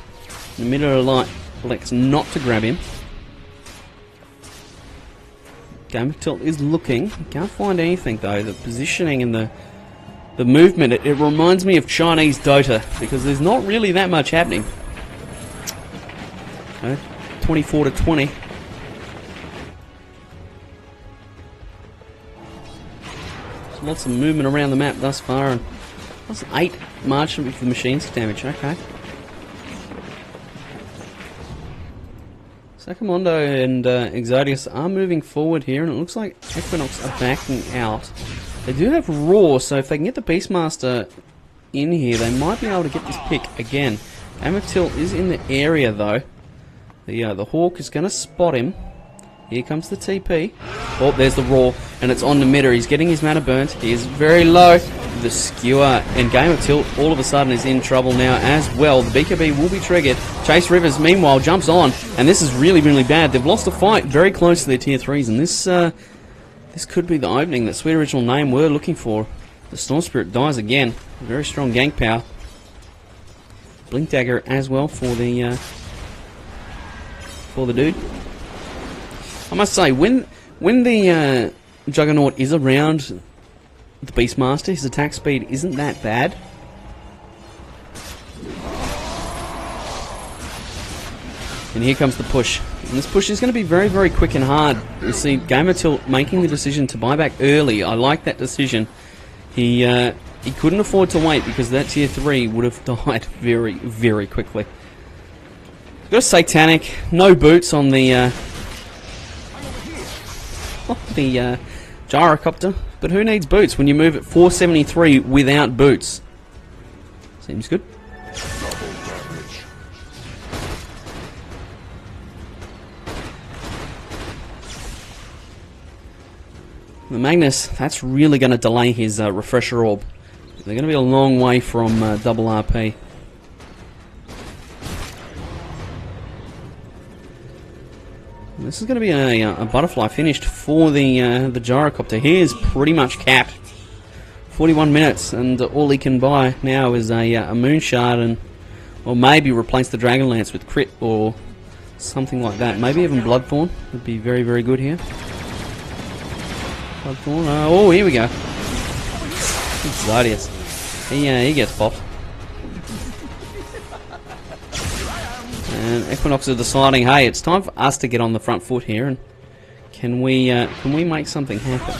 the middle of the light. Elects not to grab him. Game of Tilt is looking. Can't find anything though. The positioning and the movement, it reminds me of Chinese Dota, because there's not really that much happening. 24 to 20. There's lots of movement around the map thus far, and that's 8 margin with the machines damage. Okay. Sakamondo and Exodius are moving forward here, and it looks like Equinox are backing out. They do have Raw, so if they can get the Beastmaster in here, they might be able to get this pick again. Amatil is in the area though. The Hawk is going to spot him. Here comes the TP. Oh, there's the Raw, and it's on the mitter. He's getting his mana burnt. He is very low. The Skewer, and Game of Tilt all of a sudden is in trouble now as well. The BKB will be triggered. Chase Rivers, meanwhile, jumps on, and this is really, really bad. They've lost a fight very close to their tier 3s, and this could be the opening that Sweet Original Name were looking for. The Storm Spirit dies again. Very strong gank power. Blink Dagger as well for the dude. I must say, when the Juggernaut is around the Beastmaster, his attack speed isn't that bad. And here comes the push. And this push is going to be very, very quick and hard. You see Gamer Tilt making the decision to buy back early. I like that decision. He couldn't afford to wait, because that tier 3 would have died very, very quickly. Got a Satanic, no boots on the Gyrocopter, but who needs boots when you move at 473 without boots? Seems good. The Magnus, that's really going to delay his refresher orb. They're going to be a long way from double RP. This is going to be a butterfly finished for the Gyrocopter. He is pretty much capped. 41 minutes, and all he can buy now is a Moon Shard, and or maybe replace the Dragonlance with Crit or something like that. Maybe even Bloodthorn would be very, very good here. Bloodthorn. Oh, here we go. Exodius. He gets popped. And Equinox are deciding, hey, it's time for us to get on the front foot here, and can we make something happen?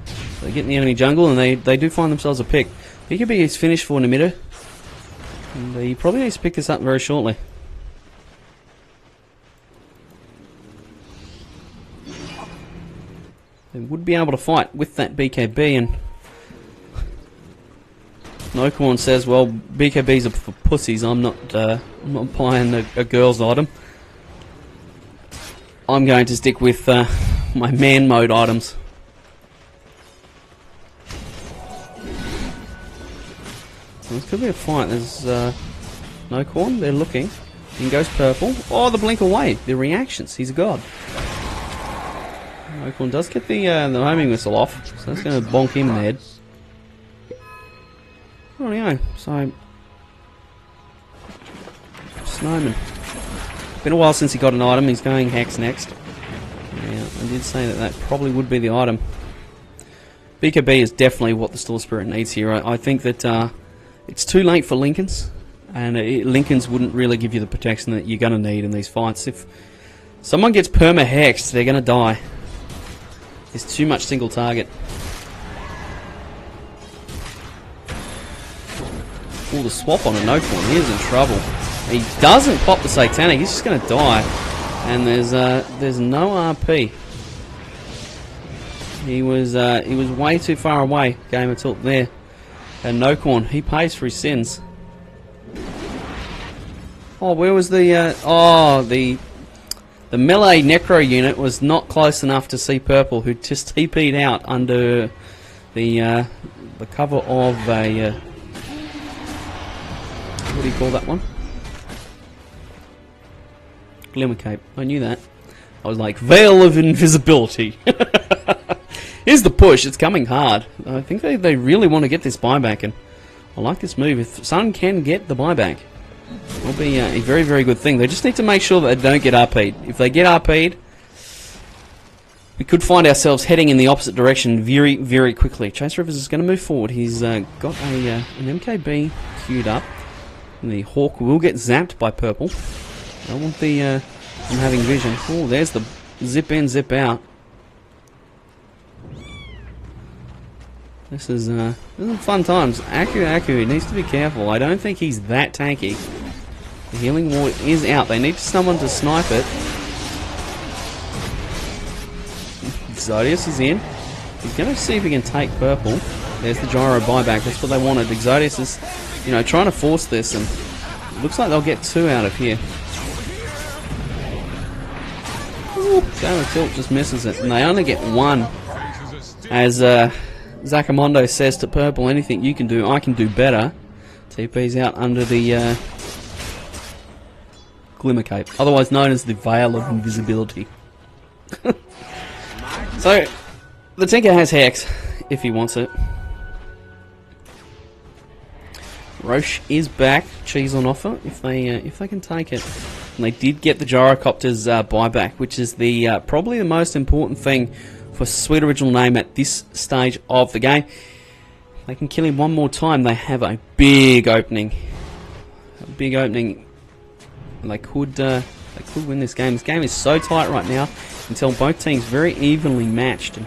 So they get in the enemy jungle, and they do find themselves a pick. BKB is finished for Namido, and he probably needs to pick this up very shortly. They would be able to fight with that BKB, and Nocorn says, well, BKBs are for pussies. I'm not buying a girl's item. I'm going to stick with my man mode items. So this could be a fight. There's Nocorn, they're looking. He goes purple. Oh, the blink away. The reactions. He's a god. Nocorn does get the homing missile off, so that's going to bonk him in the head. Rightio, so Snowman. Been a while since he got an item. He's going Hex next. Yeah, I did say that probably would be the item. BKB is definitely what the Store Spirit needs here. I think that it's too late for Lincolns, and Lincolns wouldn't really give you the protection that you're going to need in these fights. If someone gets perma-hexed, they're going to die. There's too much single target. Oh, the swap on a Nocorn. He is in trouble. He doesn't pop the Satanic. He's just going to die. And there's no RP. He was way too far away. Game of Tilt there. And Nocorn, he pays for his sins. Oh, where was the the melee necro unit was not close enough to see Purple, who just TP'd out under the cover of a what do you call that one? Glimmer Cape. I knew that. I was like, Veil of Invisibility. Here's the push. It's coming hard. I think they really want to get this buyback, and I like this move. If Sun can get the buyback, it'll be a very, very good thing. They just need to make sure that they don't get RP'd. If they get RP'd, we could find ourselves heading in the opposite direction very, very quickly. Chase Rivers is going to move forward. He's got an MKB queued up. And the Hawk will get zapped by Purple. I don't want the I'm having vision. Oh, there's the zip in, zip out. This is fun times. Aku needs to be careful. I don't think he's that tanky. The healing ward is out. They need someone to snipe it. Exodius is in. He's going to see if he can take Purple. There's the gyro buyback. That's what they wanted. Exodius is, you know, trying to force this, and it looks like they'll get 2 out of here. Ooh, Game of Tilt just misses it, and they only get 1. As Zaccamondo says to Purple, anything you can do, I can do better. TP's out under the Glimmer Cape, otherwise known as the Veil of Invisibility. So, the Tinker has Hex, if he wants it. Roche is back, cheese on offer, if they can take it. And they did get the Gyrocopter's buyback, which is the probably the most important thing for Sweet Original Name at this stage of the game. If they can kill him one more time, they have a big opening. A big opening. And they could win this game. This game is so tight right now until both teams very evenly matched. And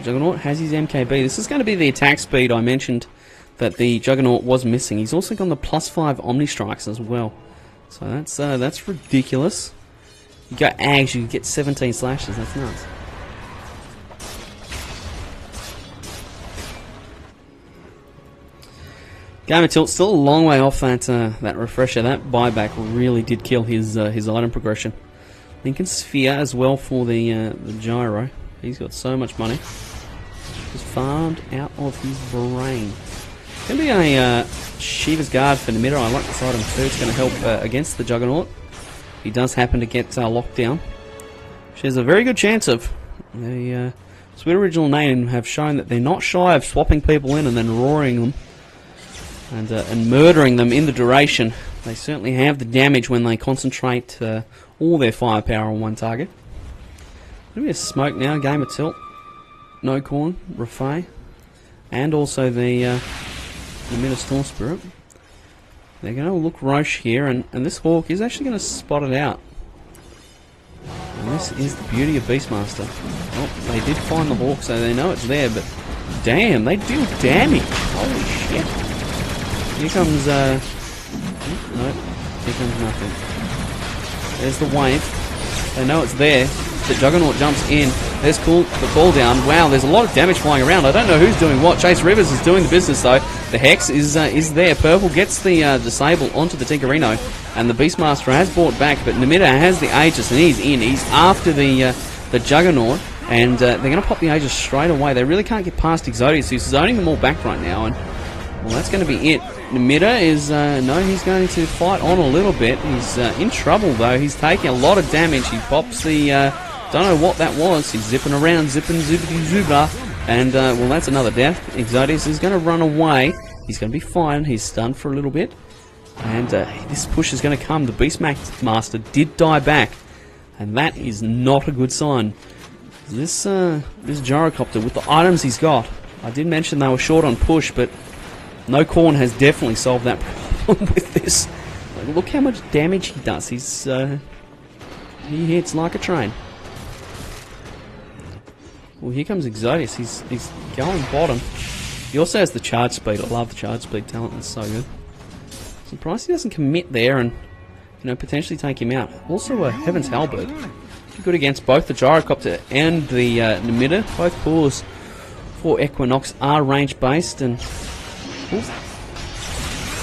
Juggernaut has his MKB. This is going to be the attack speed I mentioned that the Juggernaut was missing. He's also got the +5 Omni Strikes as well. So that's ridiculous. You go Ags, you get 17 slashes. That's nuts. Game of Tilt still a long way off that refresher. That buyback really did kill his item progression. Lincoln Sphere as well for the gyro. He's got so much money. Just farmed out of his brain. It's going to be a Shiva's Guard for Nimitta. I like this item too. It's going to help against the Juggernaut. He does happen to get locked down. Which has a very good chance of. The Sweet Original Name have shown that they're not shy of swapping people in and then roaring them. And murdering them in the duration. They certainly have the damage when they concentrate all their firepower on one target. Maybe a smoke now, Game of Tilt. Nocorn, Rafai, and also the Storm Spirit. They're going to look Roche here, and this Hawk is actually going to spot it out. And this is the beauty of Beastmaster. Oh, they did find the Hawk, so they know it's there, but damn, they deal damage. Holy shit. Here comes, nope, here comes nothing. There's the wave. They know it's there. The Juggernaut jumps in. There's the call down. Wow, there's a lot of damage flying around. I don't know who's doing what. Chase Rivers is doing the business, though. The Hex is there. Purple gets the Disable onto the Tinkerino, and the Beastmaster has brought back, but Nimitta has the Aegis, and he's in. He's after the Juggernaut, and they're going to pop the Aegis straight away. They really can't get past Exodius, who's zoning them all back right now, and well, that's going to be it. Nimitta is, no, he's going to fight on a little bit. He's in trouble, though. He's taking a lot of damage. He pops the, don't know what that was. He's zipping around, zipping, zippity, zooba. And, well, that's another death. Exodius is going to run away. He's going to be fine. He's stunned for a little bit. And this push is going to come. The Beastmaster did die back. And that is not a good sign. This Gyrocopter, with the items he's got, I did mention they were short on push, but Nocorn has definitely solved that problem with this. Like, look how much damage he does. He's he hits like a train. Well, here comes Exodius. He's going bottom. He also has the charge speed. I love the charge speed talent. It's so good. Surprised he doesn't commit there and, you know, potentially take him out. Also, Heaven's Halberd pretty good against both the Gyrocopter and the Nimitta. Both cores for Equinox are range based, and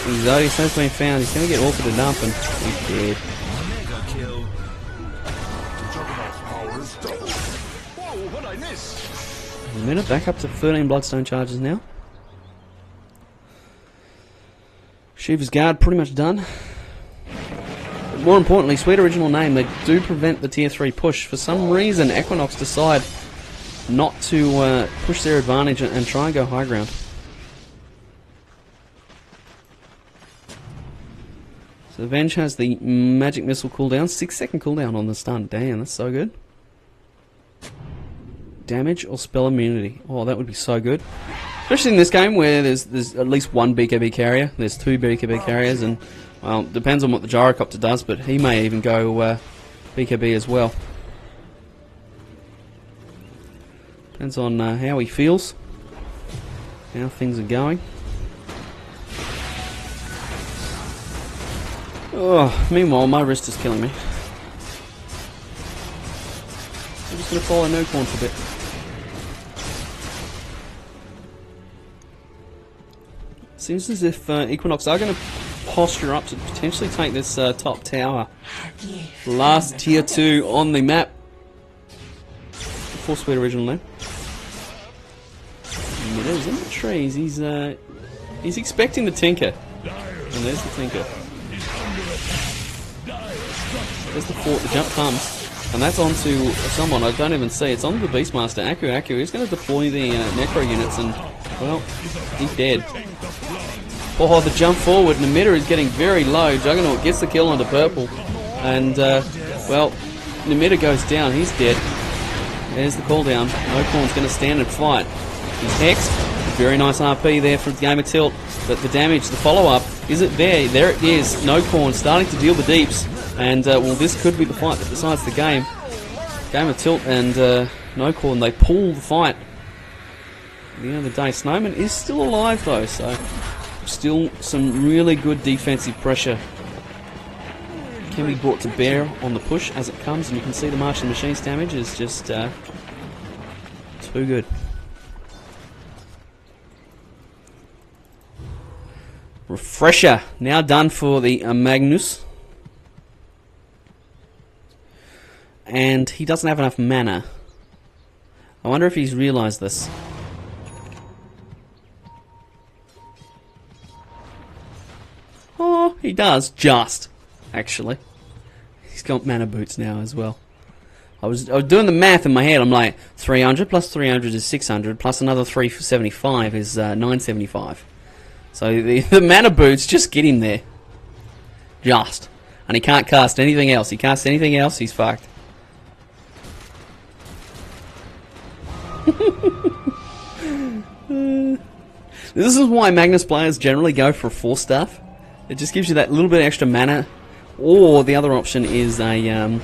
Exodius has been found. He's going to get orbited up and he's dead. Whoa, what'd I miss? Nimitta back up to 13 Bloodstone charges now. Shiva's Guard pretty much done. But more importantly, sweet original name, they do prevent the tier 3 push. For some reason, Equinox decide not to push their advantage and try and go high ground. So Avenge has the magic missile cooldown, 6-second cooldown on the stun. Damn, that's so good. Damage or spell immunity. Oh, that would be so good. Especially in this game where there's at least one BKB carrier. There's 2 BKB carriers, and well, depends on what the Gyrocopter does, but he may even go BKB as well. Depends on how he feels, how things are going. Oh, meanwhile, my wrist is killing me. I'm just going to follow Nocorn for a bit. Seems as if Equinox are going to posture up to potentially take this top tower. Last tier 2 on the map. Full sweet original name. He's in the trees. He's expecting the Tinker. And there's the Tinker. There's the fort. The jump comes. And that's onto someone I don't even see. It's on the Beastmaster. Aku. He's going to deploy the Necro units and, well, he's dead. Oh, the jump forward. Nimitta is getting very low. Juggernaut gets the kill onto purple. And, well, Nimitta goes down. He's dead. There's the cooldown. Nocorn's going to stand and fight. He's hexed. Very nice RP there for Game of Tilt. But the damage, the follow-up, is it there? There it is. Nocorn starting to deal the deeps. And, well, this could be the fight that decides the game. Game of Tilt and Nocorn, they pull the fight. At the end of the day, Snowman is still alive, though, so still some really good defensive pressure can be brought to bear on the push as it comes. And you can see the Martian Machines damage is just too good. Refresher, now done for the Magnus. And he doesn't have enough mana. I wonder if he's realised this. Oh, he does, just, actually. He's got mana boots now as well. I was doing the math in my head. I'm like, 300 plus 300 is 600, plus another 375 is 975. So the mana boots just get him there. Just. And he can't cast anything else. He casts anything else, he's fucked. This is why Magnus players generally go for 4-staff. It just gives you that little bit extra mana. Or the other option is a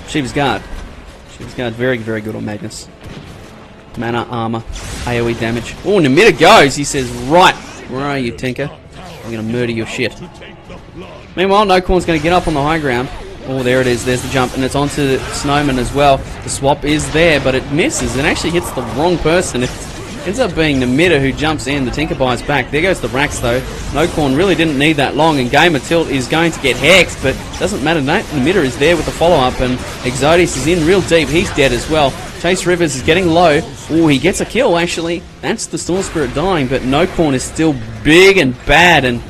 Shiva's Guard. Shiva's Guard very, very good on Magnus. Mana, armor, AoE damage. Oh, Nimitta goes. He says, right, where are you, Tinker? I'm going to murder your shit. Meanwhile, Nocorn's going to get up on the high ground. Oh, there it is. There's the jump, and it's onto Snowman as well. The swap is there, but it misses and actually hits the wrong person. It ends up being Nimitta who jumps in. The Tinker buys back. There goes the Rax, though. Nocorn really didn't need that long, and Game of Tilt is going to get hexed, but doesn't matter. Nimitta is there with the follow-up, and Exodius is in real deep. He's dead as well. Chase Rivers is getting low. Oh, he gets a kill, actually. That's the Storm Spirit dying, but Nocorn is still big and bad, and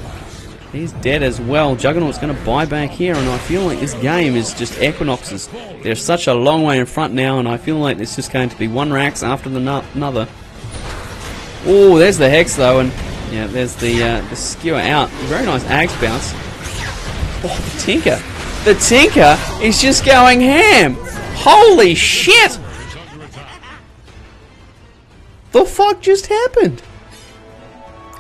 he's dead as well. Juggernaut's going to buy back here, and I feel like this game is just Equinox's. They're such a long way in front now, and I feel like it's just going to be one Rax after another. Oh, there's the Hex, though, and yeah, there's the skewer out. Very nice Axe bounce. Oh, the Tinker. The Tinker is just going ham. Holy shit! The fuck just happened?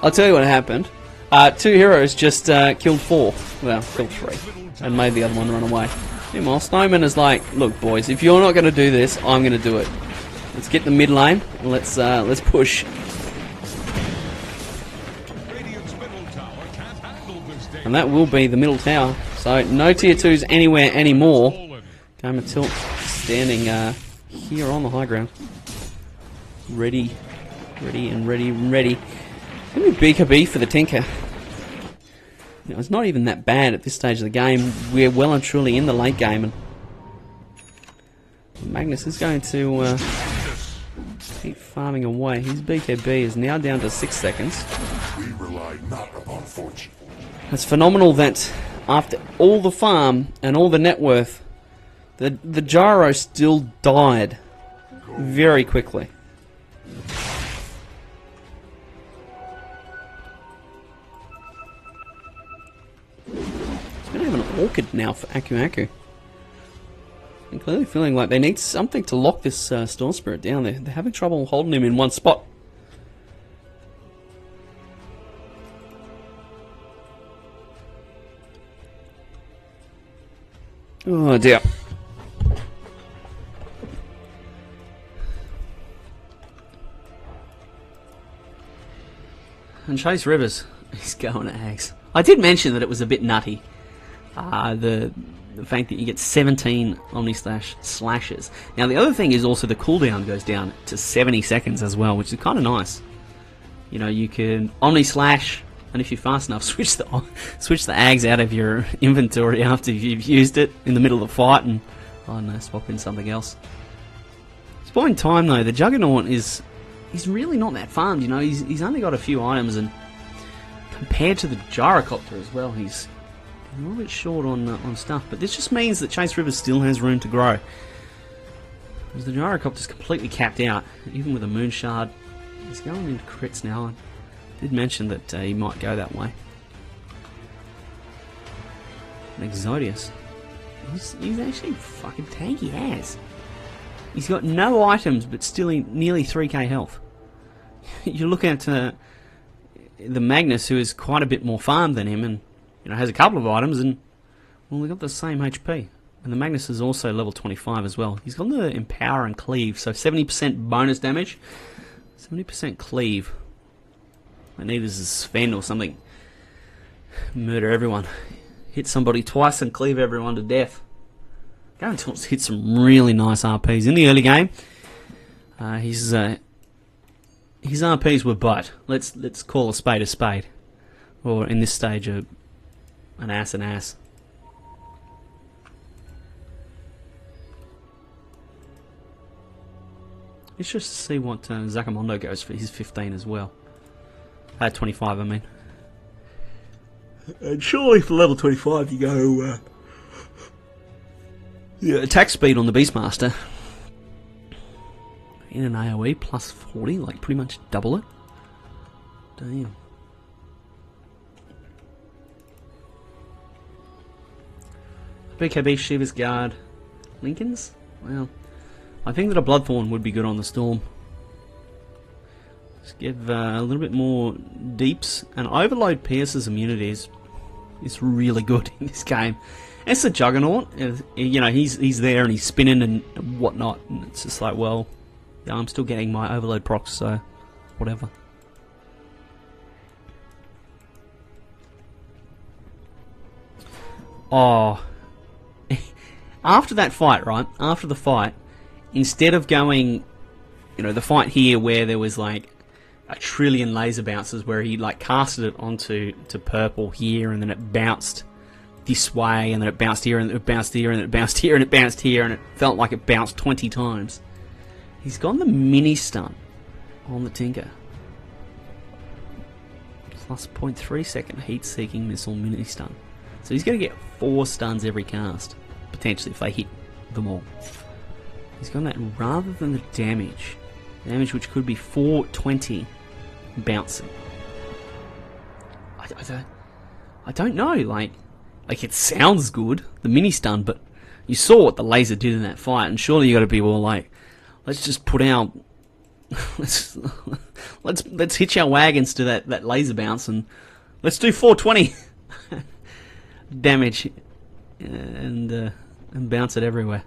I'll tell you what happened. 2 heroes just killed 4. Well, killed 3. And made the other one run away. Meanwhile, Snowman is like, look boys, if you're not going to do this, I'm going to do it. Let's get the mid lane, and let's push. And that will be the middle tower. So no tier 2s anywhere anymore. Gamer Tilt standing here on the high ground. Ready. Gonna be BKB for the Tinker. You know, it's not even that bad at this stage of the game. We're well and truly in the late game, and Magnus is going to keep farming away. His BKB is now down to 6 seconds. We rely not upon fortune. It's phenomenal that after all the farm and all the net worth, the gyro still died very quickly. It's going to have an orchid now for Aku. I'm clearly feeling like they need something to lock this Storm Spirit down. They're having trouble holding him in one spot. Oh dear. And Chase Rivers, he's going to Ags. I did mention that it was a bit nutty. The fact that you get 17 Omni slashes. Now the other thing is also the cooldown goes down to 70 seconds as well, which is kind of nice. You know, you can Omni slash, and if you're fast enough, switch the Ags out of your inventory after you've used it in the middle of the fight, and oh no, swap in something else. At this point in time though, the Juggernaut he's really not that farmed. You know, he's only got a few items, and compared to the Gyrocopter as well, he's a little bit short on stuff. But this just means that Chase Rivers still has room to grow, because the Gyrocopter's completely capped out, even with a Moon Shard. He's going into crits now. I did mention that he might go that way. And Exodius, he's actually fucking tanky ass. He's got no items, but still nearly 3k health. You look at the Magnus, who is quite a bit more farmed than him, and you know has a couple of items, and well, they got the same HP. And the Magnus is also level 25 as well. He's got the Empower and Cleave, so 70% bonus damage, 70% Cleave. I need this as Sven or something. Murder everyone. Hit somebody twice and cleave everyone to death. Go until it's hit some really nice RPs in the early game. His RPs were butt. Let's call a spade, or in this stage an ass an ass. It's just to see what Zaccamondo goes for his 15 as well. 25, I mean. And surely for level 25 you go attack speed on the Beastmaster in an AoE plus 40, like pretty much double it. Damn. BKB, Shiva's Guard, Lincoln's? Well, I think that a Bloodthorn would be good on the Storm. Just give a little bit more deeps, and Overload Pierce's immunity is really good in this game. It's a Juggernaut, you know, he's there and he's spinning and whatnot, and it's just like, well, yeah, I'm still getting my Overload procs, so whatever. Oh, after that fight, right? After the fight, instead of going, you know, the fight here where there was like a trillion laser bounces, where he like casted it onto purple here, and then it bounced this way, and then it bounced here, and it bounced here, and it bounced here, and it bounced here, and it felt like it bounced 20 times. He's gone the mini stun on the Tinker. Plus 0.3 second heat seeking missile mini stun. So he's going to get 4 stuns every cast, potentially, if they hit them all. He's gone that rather than the damage. Damage which could be 420 bouncing. I don't know, like it sounds good, the mini stun, but you saw what the laser did in that fight, and surely you got to be well like, let's just put our let's hitch our wagons to that laser bounce, and let's do 420 damage and bounce it everywhere.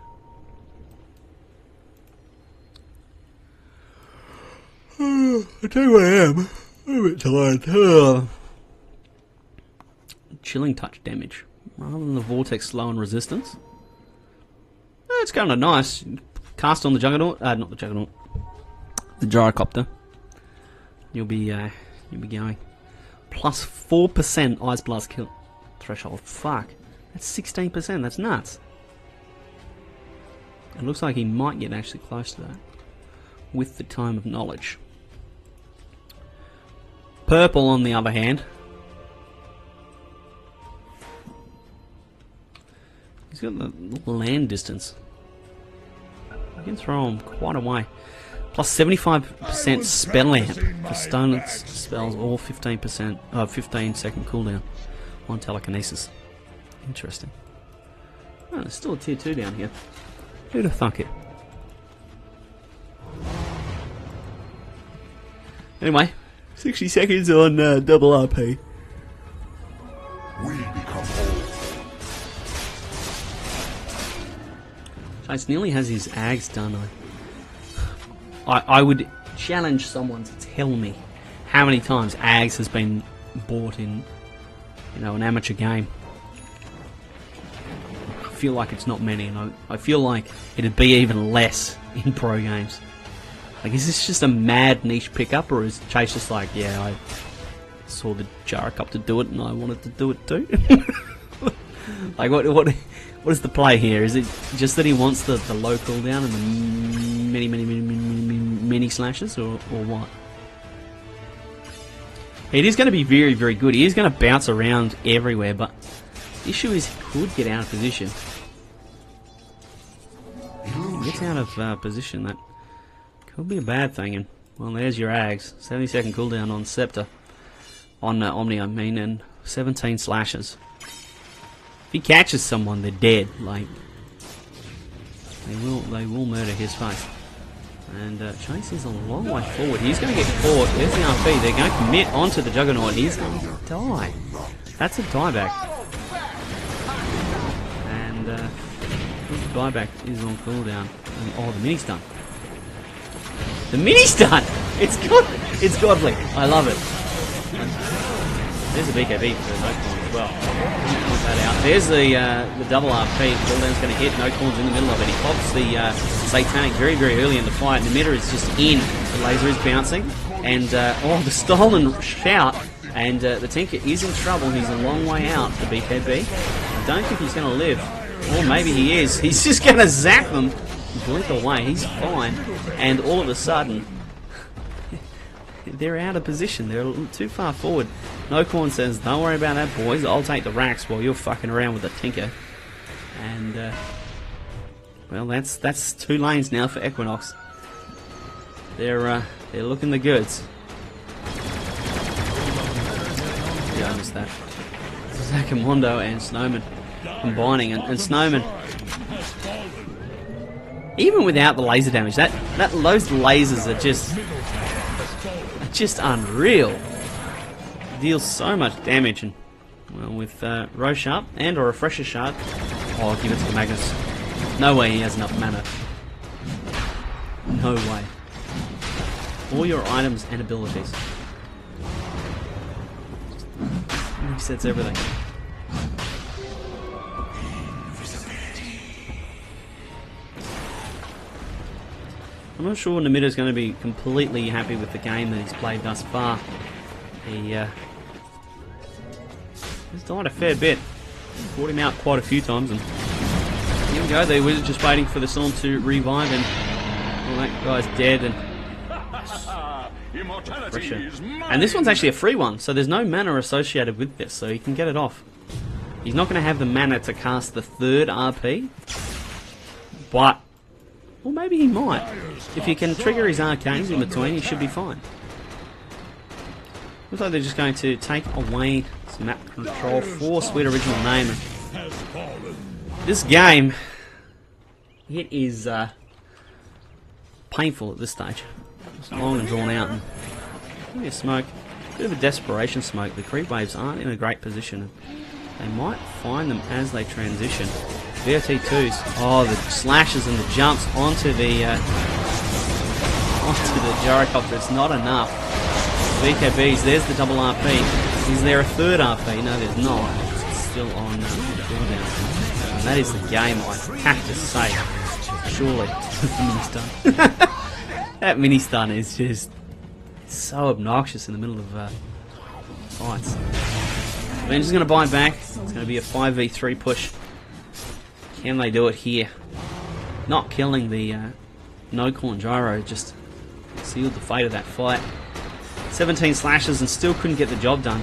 I tell you what I am. I'm a bit tired. chilling touch damage rather than the vortex slow and resistance. It's kind of nice. Cast on the Juggernaut, not the Juggernaut, the Gyrocopter. You'll be going plus 4% Ice Blast kill threshold. Fuck, that's 16%. That's nuts. It looks like he might get actually close to that with the Tome of Knowledge. Purple, on the other hand, he's got the land distance. You can throw him quite a way. Plus 75% spell lamp for stun spells, or 15%, 15-second cooldown on telekinesis. Interesting. Oh, there's still a tier 2 down here. Who'd have thunk it? Anyway, 60 seconds on double RP. We become old. Chase nearly has his Ags done. I would challenge someone to tell me how many times Ags has been bought in, an amateur game. I feel like it's not many, and I feel like it'd be even less in pro games. Like, is this just a mad niche pickup, or is Chase just like, yeah, I saw the Gyrocopter do it and I wanted to do it too? Like, what is the play here? Is it just that he wants the low cooldown and the many slashes, or what? It is going to be very, very good. He is going to bounce around everywhere, but the issue is he could get out of position. He gets out of position, that could be a bad thing. And, well, there's your Ags. 70-second cooldown on Scepter. On Omni, I mean, and 17 slashes. If he catches someone, they're dead. Like, they will murder his face. And Chase is a long way forward. He's going to get caught. There's the RP. They're going to commit onto the Juggernaut. He's going to die. That's a dieback. And his dieback is on cooldown. And, oh, the mini stun. The mini stun! It's godly. I love it. There's a BKB for no corn as well. Point that out. There's the double RP. Cooldown's going to hit. No corns in the middle of it. He pops the Satanic very, very early in the fight. And the emitter is just in. The laser is bouncing. And, the stolen shout. And the Tinker is in trouble. He's a long way out, the BKB. I don't think he's going to live. Or maybe he is. He's just going to zap them. Blink away. He's fine. And all of a sudden, they're out of position. They're too far forward. No Corn says, don't worry about that, boys. I'll take the racks while you're fucking around with the Tinker. And, well, that's 2 lanes now for Equinox. They're looking the goods. Yeah, I missed that. Zakamondo and Snowman combining, and Snowman, even without the laser damage, those lasers are just unreal. Deals so much damage, and well, with Rose Sharp and a Refresher Shard, I'll give it to the Magnus. No way he has enough mana. No way. All your items and abilities. Resets everything. I'm not sure Namida's going to be completely happy with the game that he's played thus far. He's died a fair bit. Brought him out quite a few times, and here we go. They were just waiting for the storm to revive, and well, that guy's dead. And this one's actually a free one, so there's no mana associated with this, so he can get it off. He's not going to have the mana to cast the 3rd RP, but well, maybe he might. If he can trigger his arcanes in between, he should be fine. Looks like they're just going to take away some map control for Sweet Original Name. This game, it is painful at this stage. It's long and drawn out. And give me a smoke. Bit of a desperation smoke. The creep waves aren't in a great position. They might find them as they transition. VOT2s. Oh, the slashes and the jumps onto the gyrocopter. It's not enough. VKBs. There's the double RP. Is there a 3rd RP? No, there's not. still on cooldown. And that is the game, I have to say. Surely. The mini stun. That mini stun is just so obnoxious in the middle of fights. Avengers going to buy back. It's going to be a 5v3 push. Can they do it here? Not killing the no-corn gyro just sealed the fate of that fight. 17 slashes and still couldn't get the job done.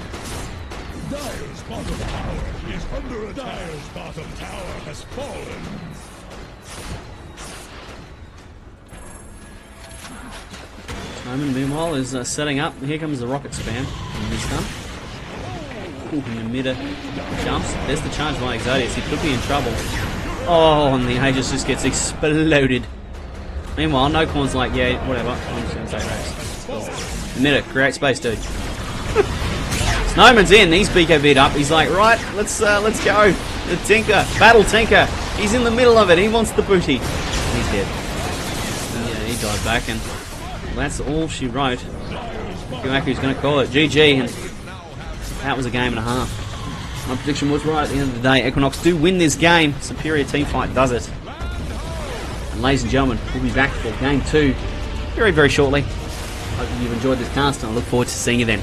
Dire's bottom tower is under attack. Dire's bottom tower has fallen. Roman, meanwhile, is setting up. Here comes the rocket spam in this gun. In the middle jumps. There's the charge by Exodius. He could be in trouble. Oh, and the Aegis just gets exploded. Meanwhile, no corn's like, yeah, whatever. I'm just gonna say race. Minute, create space, dude. Snowman's in. He's BKB'd up. He's like, right, let's go. The Tinker, battle Tinker. He's in the middle of it. He wants the booty. And he's dead. And yeah, he died back, and that's all she wrote. Kumaku's gonna call it GG, and that was a game and a half. My prediction was right at the end of the day. Equinox do win this game. Superior team fight does it. And ladies and gentlemen, we'll be back for game 2 very, very shortly. Hope you've enjoyed this cast, and I look forward to seeing you then.